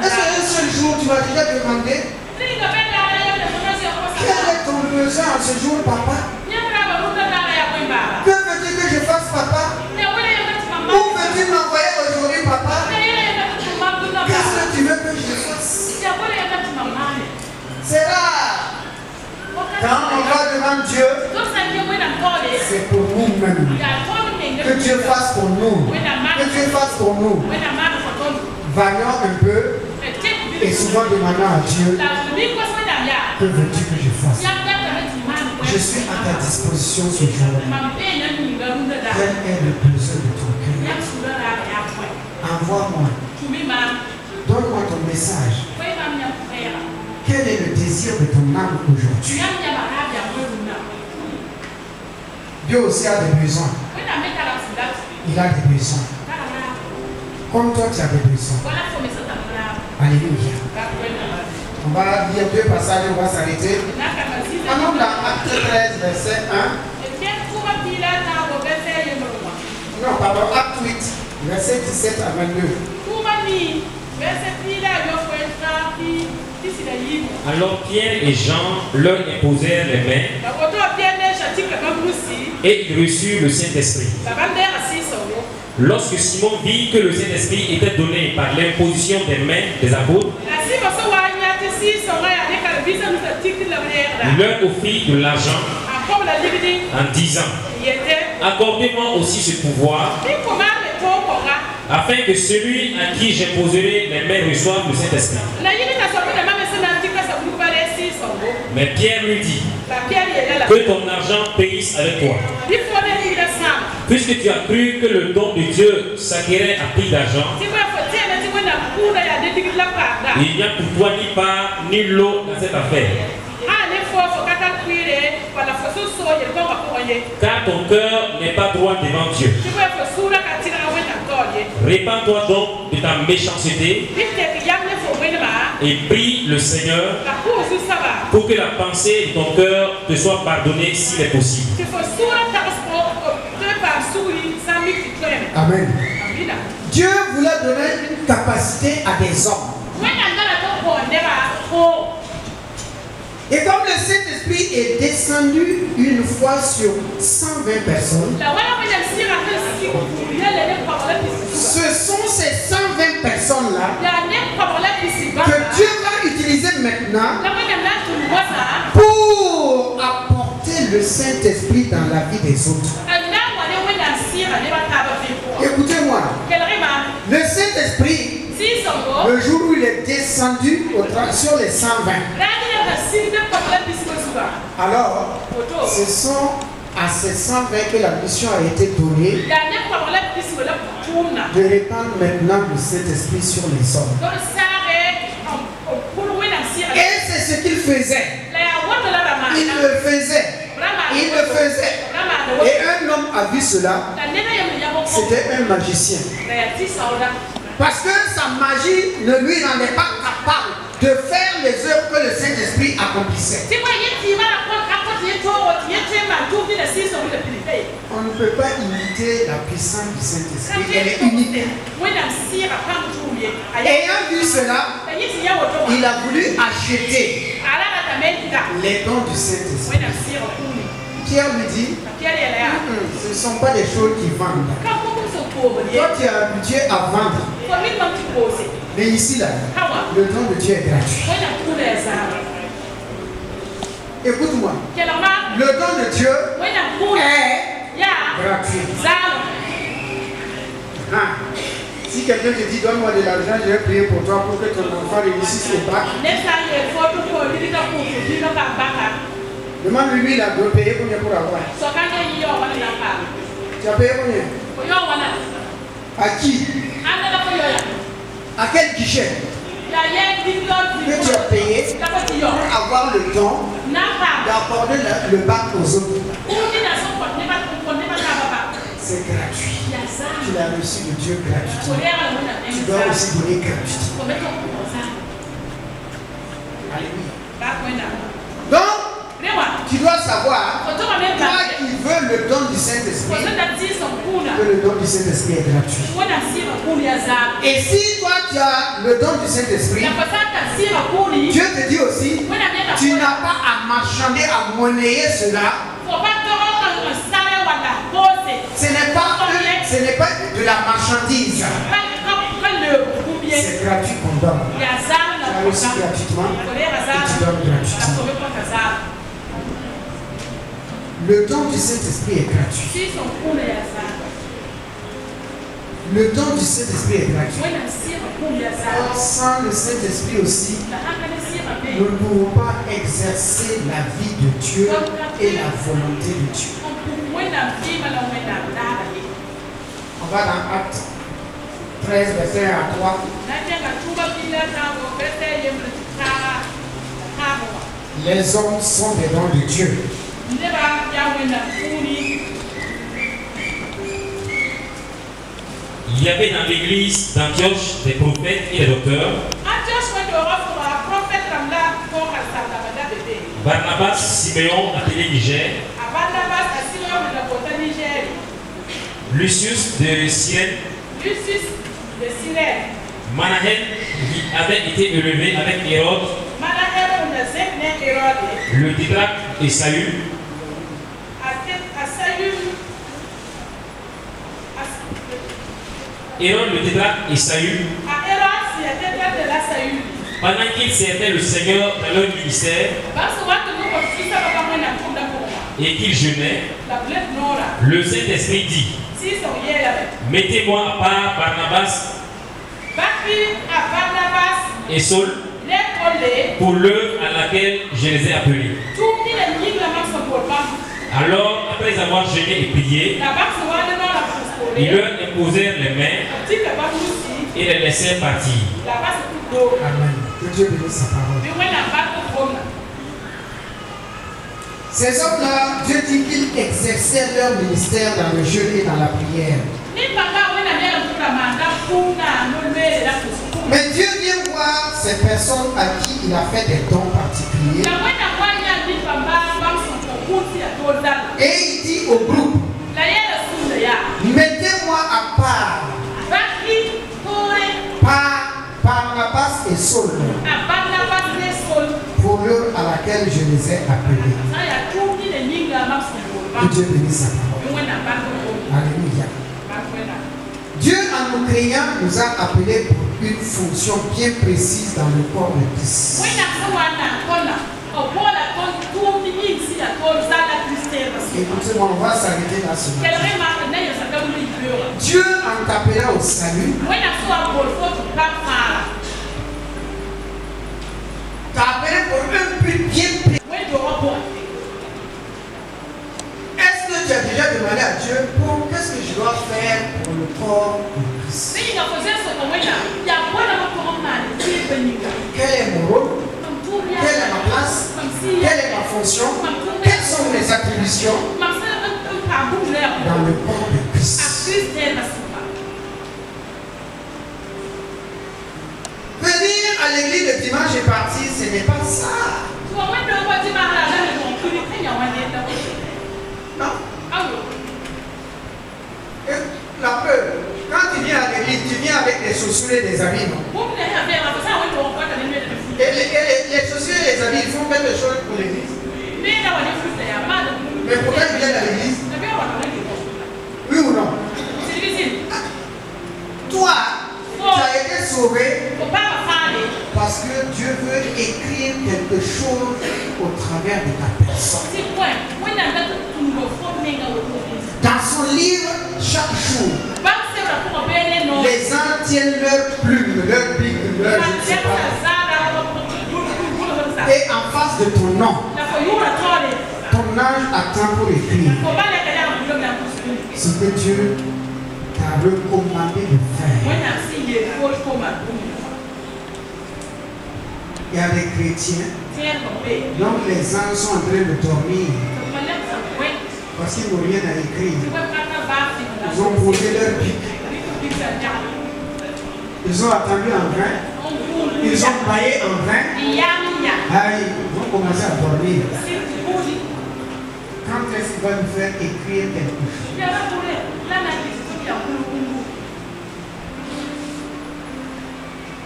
Est-ce qu'un seul jour tu m'as déjà demandé quel est ton besoin en ce jour, papa? Que veux-tu que je fasse, papa? Où veux-tu m'envoyer aujourd'hui, papa? Qu'est-ce que tu veux que je fasse? C'est là. Quand on va devant Dieu, c'est pour nous-mêmes. Que Dieu fasse pour nous. Que Dieu fasse pour nous. Vaillons un peu et souvent demandant à Dieu, que veux-tu que je fasse? Je suis à ta disposition ce jour-là. Quel est le besoin de ton cœur? Envoie-moi. Donne-moi ton message. Quel est le désir de ton âme aujourd'hui? Dieu aussi a des besoins. Il a des besoins. Comme toi, tu as des besoins. Alléluia. On va lire deux passages, on va s'arrêter. Allons dans Acte 13, verset 1. Non, pardon, Acte 8, verset 17 à 22. Alors Pierre et Jean leur imposèrent les mains et ils reçurent le Saint-Esprit. Lorsque Simon vit que le Saint-Esprit était donné par l'imposition des mains des apôtres, il leur offrit de l'argent en disant, accordez-moi aussi ce pouvoir afin que celui à qui j'imposerai les mains reçoive le Saint-Esprit. Mais Pierre lui dit, que ton argent périsse avec toi. Puisque tu as cru que le don de Dieu s'acquérait à prix d'argent, il n'y a pour toi ni part ni lot dans cette affaire. Car ton cœur n'est pas droit devant Dieu. Répands-toi donc de ta méchanceté et prie le Seigneur pour que la pensée de ton cœur te soit pardonnée s'il est possible. Amen. Dieu voulait donner une capacité à des hommes. Et comme le Saint-Esprit est descendu une fois sur 120 personnes, ce sont ces 120 personnes-là que Dieu va utiliser maintenant pour apporter le Saint-Esprit dans la vie des autres. Écoutez-moi, le Saint-Esprit, le jour où il est descendu sur les 120, alors ce sont à ces 120 que la mission a été donnée de répandre maintenant le Saint-Esprit sur les hommes. Et c'est ce qu'il faisait. Il le faisait. Il le faisait. Et un homme a vu cela. C'était un magicien. Parce que sa magie ne lui rendait pas capable de faire les œuvres que le Saint-Esprit accomplissait. On ne peut pas imiter la puissance du Saint-Esprit, elle est unique. Ayant vu cela, il a voulu acheter les dons du Saint-Esprit. Pierre lui dit, ce ne sont pas des choses qui vendent. Toi, tu es habitué à vendre. Mais ici, là, le don de Dieu est gratuit. Écoute-moi. Le don de Dieu est gratuit. Si quelqu'un te dit, donne-moi de l'argent, je vais prier pour toi pour que ton enfant réussisse au bac. Demande-lui, il a payé combien pour avoir? Tu as payé combien? À qui? À quel guichet? Que tu as payé pour avoir le don d'accorder le bac aux autres. C'est gratuit. Tu l'as reçu de Dieu gratuitement. Tu dois aussi donner gratuitement. Alléluia. Donc, tu dois savoir, toi qui veux le don du Saint-Esprit, que le don du Saint-Esprit est gratuit. Et si toi tu as le don du Saint-Esprit, Dieu te dit aussi, tu n'as pas à marchander, à monnayer cela. Ce n'est pas de la marchandise. C'est gratuit qu'on donne. Tu as reçu gratuitement et tu donnes gratuitement. Le don du Saint-Esprit est gratuit. Le don du Saint-Esprit est gratuit. Or, sans le Saint-Esprit aussi, nous ne pouvons pas exercer la vie de Dieu et la volonté de Dieu. On va dans Actes 13, verset 1 à 3. Les hommes sont des dons de Dieu. Il y avait dans l'église d'Antioche des prophètes et des docteurs. Barnabas, Siméon, appelé Niger. Lucius de Cyrène. Manahen, qui avait été élevé avec Hérode. Le tétrarque Esaü. Hérode le tétrarque Esaü. Pendant qu'il servait le Seigneur dans leur ministère et qu'il jeûnait, le Saint-Esprit dit: mettez-moi à part Barnabas et Saul pour l'œuvre à laquelle je les ai appelés. Alors, après avoir jeûné et prié, ils leur imposèrent les mains et les laissèrent partir. Amen. Que Dieu bénisse sa parole. Ces hommes-là, Dieu dit qu'ils exerçaient leur ministère dans le jeûne et dans la prière. Mais Dieu vient voir ces personnes à qui il a fait des dons particuliers. Et il dit au groupe: mettez-moi à part Barnabas et Saul pour l'heure à laquelle je les ai appelés. Que Dieu bénisse sa parole. Alléluia. Dieu, en nous créant, nous a appelés pour une fonction bien précise dans le corps de Christ. Écoutez-moi, on va s'arrêter là ce matin. Dieu, en t'appelant au salut, t'a appelé pour un but bien précis. Est-ce que tu as déjà demandé à Dieu pour qu'est-ce que je dois faire pour le corps de Christ? Quel est mon rôle? Quelle est ma place? Quelle est ma fonction? Quelles sont mes attributions dans le corps de Christ? l'église le dimanche est parti, ce n'est pas ça. Non. Et la preuve, quand tu viens à l'église, tu viens avec des chaussures et des habits, non? Et les chaussures et les habits, ils font quelque chose pour l'église. Mais pourquoi ils viennent à l'église? Oui ou non? Toi, tu as été sauvé parce que Dieu veut écrire quelque chose au travers de ta personne. Dans son livre, chaque jour, les uns tiennent leur plume, leur bic, leur je sais pas. Et en face de ton nom, ton âge attend pour écrire ce que Dieu t'a recommandé de faire. Il y a des chrétiens, donc les anges sont en train de dormir parce qu'ils n'ont rien à écrire. Ils ont posé leur pic. Ils ont attendu en vain. Ils ont baillé en vain. Ils vont commencer à dormir. Quand est-ce qu'il va nous faire écrire quelque chose?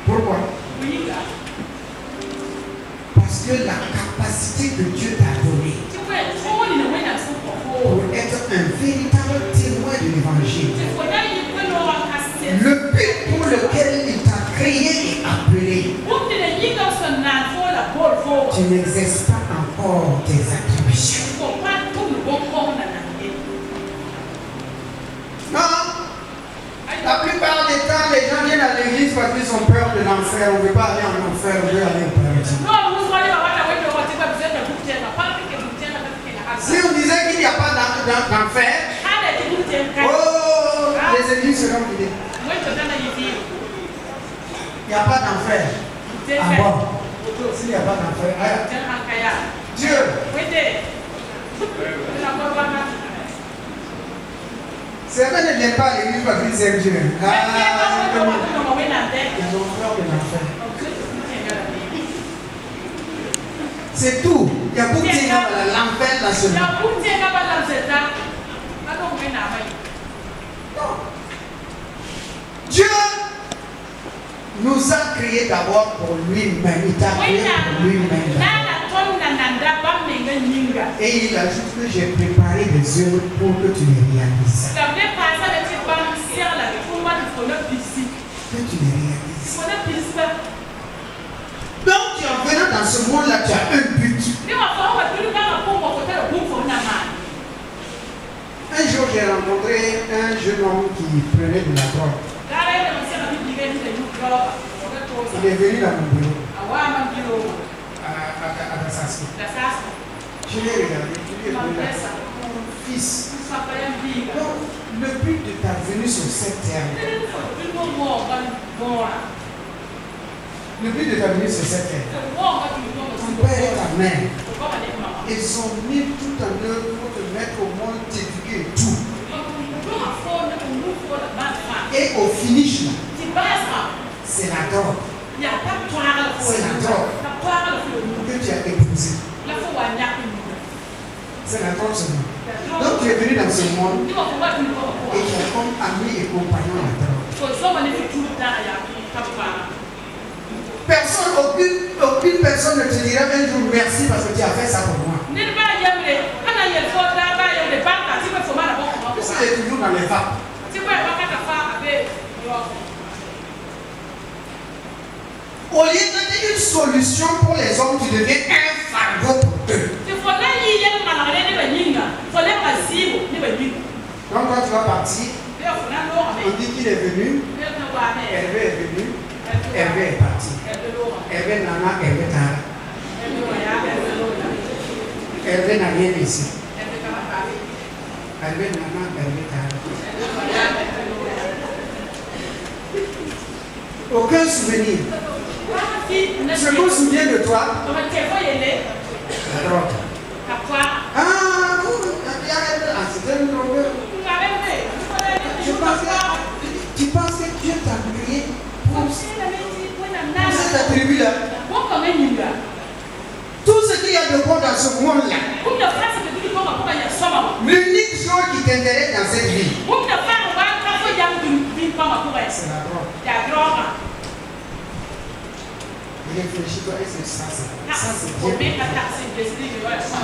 Pourquoi? Parce que la capacité que Dieu t'a donnée pour être un véritable témoin de l'évangile, le but pour lequel il t'a créé et appelé, tu n'exerces pas encore tes attributions. Non, la plupart des temps, les gens viennent à l'église parce qu'ils ont peur de l'enfer. On ne veut pas aller en enfer, on veut aller au paradis. Si on disait qu'il n'y a pas d'enfer, oh, les églises seront vidées. Il n'y a pas d'enfer. Ah bon? S'il n'y a pas d'enfer, Dieu. Certains ne viennent pas à l'église parce qu'ils aiment Dieu. Ils ont peur de l'enfer. C'est tout. Il y a beaucoup de gens dans l'enfer national. Dieu nous a créés d'abord pour lui-même. Il t'a créé pour lui-même. Et il ajoute que j'ai préparé des œuvres pour que tu les réalises. Que tu les réalises. Donc, en venant dans ce monde-là, tu as un but. Un jour, j'ai rencontré un jeune homme qui prenait de la drogue. Il est venu dans mon bureau. À Dassassi. Je l'ai regardé. Je lui ai dit, mon fils. Donc, le but de ta venue sur cette terre. Le but de ta venue sur cette terre. Ton père et ta mère. Ils ont mis tout en œuvre pour te mettre au monde, t'éduquer et tout. Et au finish, c'est la drogue. C'est la drogue que tu as épousée. C'est la drogue seulement. Donc tu es venu dans ce monde et tu as comme ami et compagnon la drogue. Personne, aucune personne ne te dira un jour merci parce que tu as fait ça pour moi. Parce que tu es toujours dans les vapes. Au lieu d'être une solution pour les hommes, tu deviens un fardeau pour eux. Donc quand tu vas partir, on dit qu'il est venu, Hervé est venu, Hervé est parti. Hervé Nana, Hervé Tara. Hervé n'a rien ici. Hervé Nana, Hervé Tara. Aucun souvenir. Je me souviens de toi. La drogue. C'était une longueur. Tu penses que Dieu t'a créé pour cette tribu-là, tout ce qu'il y a de bon dans ce monde-là, l'unique chose qui t'intéresse dans cette vie, c'est la drogue. Réfléchis-toi, est-ce que ça c'est bien? À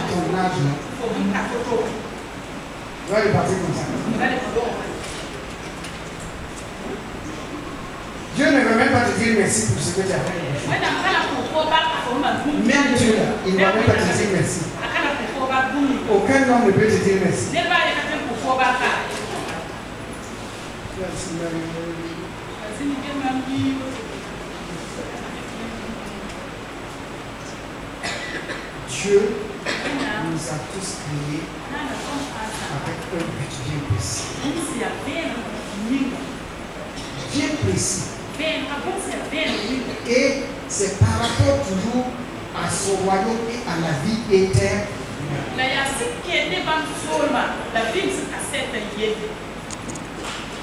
ton âge, là. Tu vas repartir comme ça. Dieu ne veut même pas te dire merci pour ce que tu as fait. Même Dieu, là, il ne va même pas te dire merci. Aucun homme ne peut te dire merci. Dieu nous a tous créés avec un but bien précis. Bien précis. Et c'est par rapport toujours à son royaume et à la vie éternelle.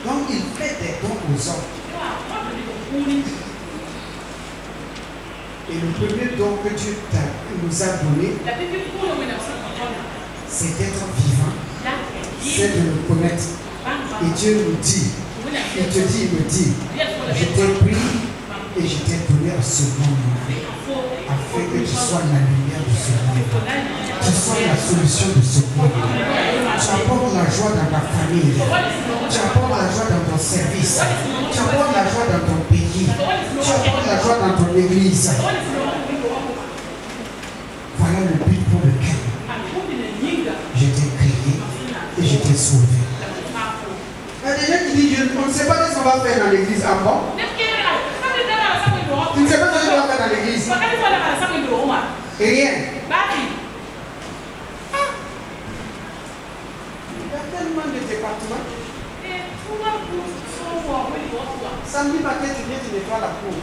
Donc il fait des dons aux hommes. Et le premier don que Dieu nous a donné, c'est d'être vivant, c'est de le connaître. Et Dieu nous dit, il te dit, il me dit, je t'ai pris et je t'ai donné à ce monde, afin que tu sois la lumière de ce monde, tu sois la solution de ce monde. Tu apportes la joie dans ta famille, tu apportes la joie dans ton service, tu apportes la joie dans ton pays, tu apportes la joie dans ton église. Voilà le but pour lequel je t'ai créé et je t'ai sauvé. Il y a des gens qui disent, on ne sait pas ce qu'on va faire dans l'église. Ah bon? Tu ne sais pas ce qu'on va faire dans l'église? Rien. Il y a tellement de départements. Samedi matin, tu viens, tu nettoies la cour.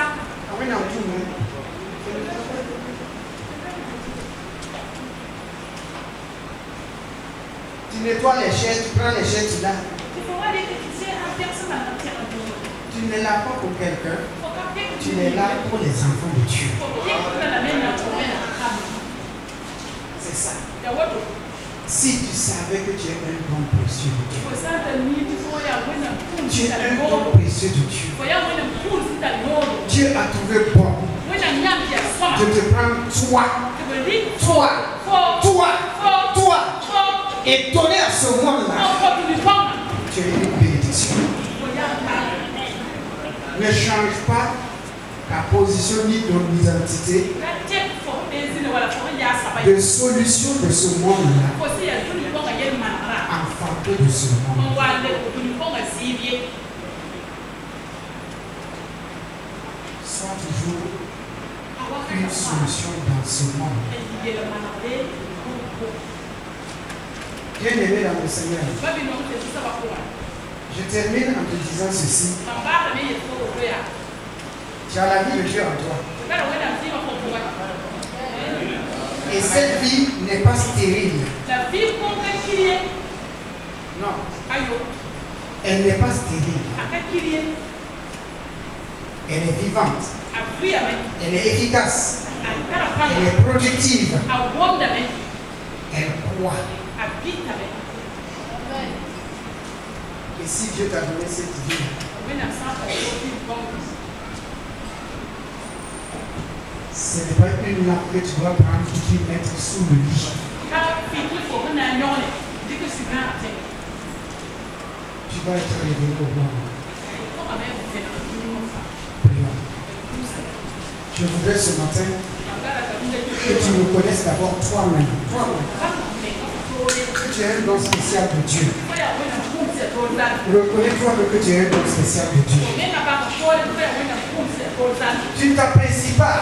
Ah oui, non, tout le monde. Tu nettoies les chaises, tu prends les chaises, tu laves. Tu ne laves pas pour quelqu'un, tu les laves pour les enfants de Dieu. C'est ça. Si tu savais que tu es un don précieux de Dieu, tu es un don précieux de Dieu, Dieu a trouvé bon de te prendre toi, et donner à ce monde-là. Tu es une bénédiction. Ne change pas ta position ni ton identité de solution de ce monde-là en faveur de ce monde. Sois toujours une solution dans ce monde. Bien-aimé dans le Seigneur, je termine en te disant ceci. Tu as la vie de Dieu en toi. Et cette vie n'est pas stérile. Non. Elle n'est pas stérile. Elle est vivante. Elle est efficace. Elle est productive. Elle croit. Et si Dieu t'a donné cette vie, ce n'est pas une lampe que tu dois prendre et qui mettre sous le lit. Tu vas être réveillé au bon moment. Je voudrais ce matin que tu me connaisses d'abord toi-même. Que tu es un don spécial de Dieu. Reconnais-toi que tu es un don spécial de Dieu. Tu ne t'apprécies pas.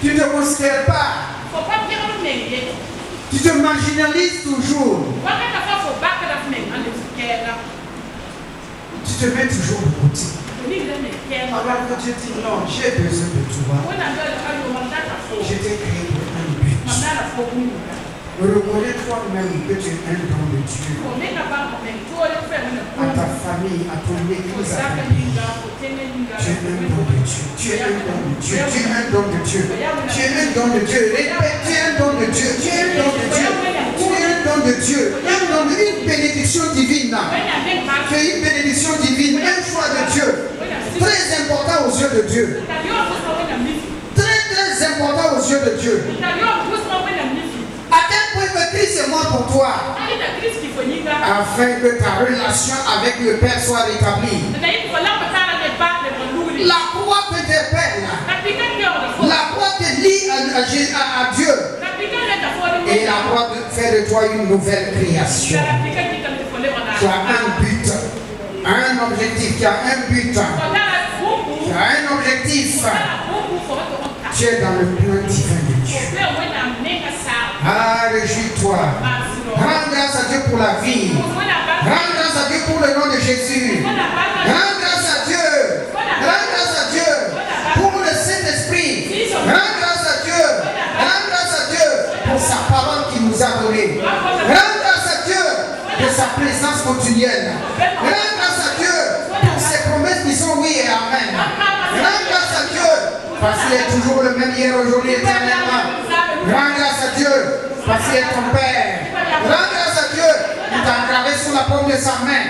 Tu ne te considères pas. Tu te marginalises toujours. Tu te mets toujours de côté. Alors que Dieu dit non, j'ai besoin de toi. Je t'ai créé pour un but. Reconnais toi-même que tu es un don de Dieu. À ta famille, à ton église, à ta vie. Tu es un don de Dieu. Tu es un don de Dieu. Tu es un don de Dieu. Tu es un don de Dieu. Répète, tu es un don de Dieu. Tu es un don de Dieu. Tu es un don de Dieu. Un don de une bénédiction divine. Tu es une bénédiction divine. Un choix de Dieu. Très important aux yeux de Dieu. Très important aux yeux de Dieu. À quel point que Christ est mort pour toi, afin que ta relation avec le Père soit rétablie. La croix t'interpelle. La croix te lie à Dieu. Et la croix fait de toi une nouvelle création. Tu as un but, un objectif, tu as un but, tu as un objectif. Tu es dans le plan divin de Dieu. Ah, réjouis-toi. Rends grâce à Dieu pour la vie. Rends grâce à Dieu pour le nom de Jésus. Rends grâce à Dieu. Rends grâce à Dieu pour le Saint-Esprit. Rends grâce à Dieu. Rends grâce à Dieu pour sa parole qu'il nous a donnée. Rends grâce à Dieu de sa présence continuelle. Rends grâce à Dieu pour ses promesses qui sont oui et amen. Rends grâce à Dieu parce qu'il est toujours le même hier, aujourd'hui, éternellement. Rends grâce à Dieu parce qu'il est ton Père. Rends grâce à Dieu, il t'a gravé sous la paume de sa main.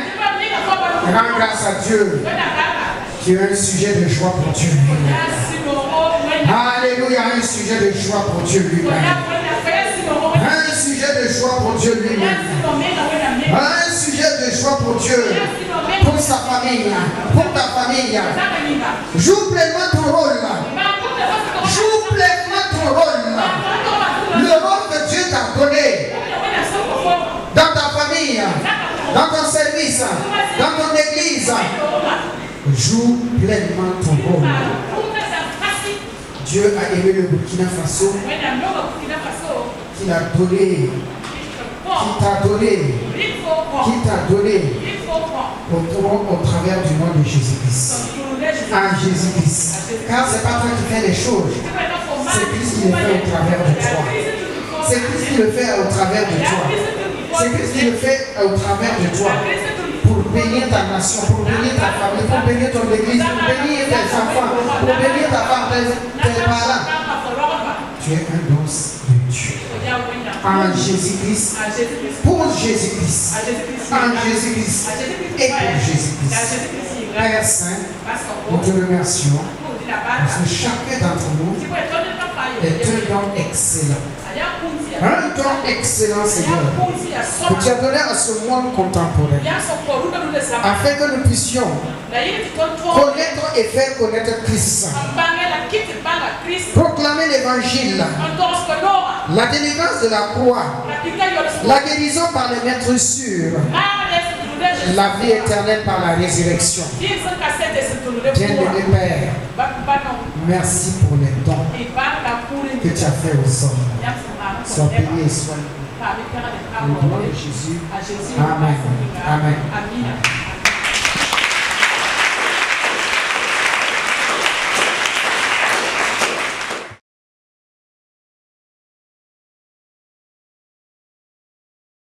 Rends grâce à Dieu. Tu as un sujet de joie pour Dieu lui-même. Alléluia, un sujet de joie pour Dieu lui-même. Un sujet de joie pour Dieu lui-même. Un sujet de joie pour Dieu. Pour sa famille, pour ta famille. Joue pleinement ton rôle. Joue pleinement ton rôle. Le rôle que Dieu t'a donné. Dans ta famille, dans ton service, dans ton église. Joue pleinement ton rôle. Dieu a aimé le Burkina Faso. Qu'il a donné. Qui t'a donné au travers du nom de Jésus-Christ. En Jésus-Christ. Car ce n'est pas toi qui fais les choses. C'est Christ qui le fait au travers de toi. C'est Christ qui le fait au travers de toi. C'est Christ qui le fait au travers de toi. Pour bénir ta nation, pour bénir ta famille, pour bénir ton église, pour bénir tes enfants, pour bénir ta femme, tes parents. Tu es un don de Dieu. En Jésus-Christ, pour Jésus-Christ, en Jésus-Christ et pour Jésus-Christ. Père Saint, nous te remercions parce que chacun d'entre nous est un don excellent. Un don excellent, Seigneur, que tu as donné à ce monde contemporain, afin que nous puissions connaître et faire connaître Christ, proclamer l'évangile, la délivrance de la croix, la guérison par les maîtres sûrs, la vie éternelle par la résurrection. Bien-aimé Père, merci pour les dons que tu as fait aux hommes. Sois béni et sois loué. Au nom de Jésus. Amen. Amen.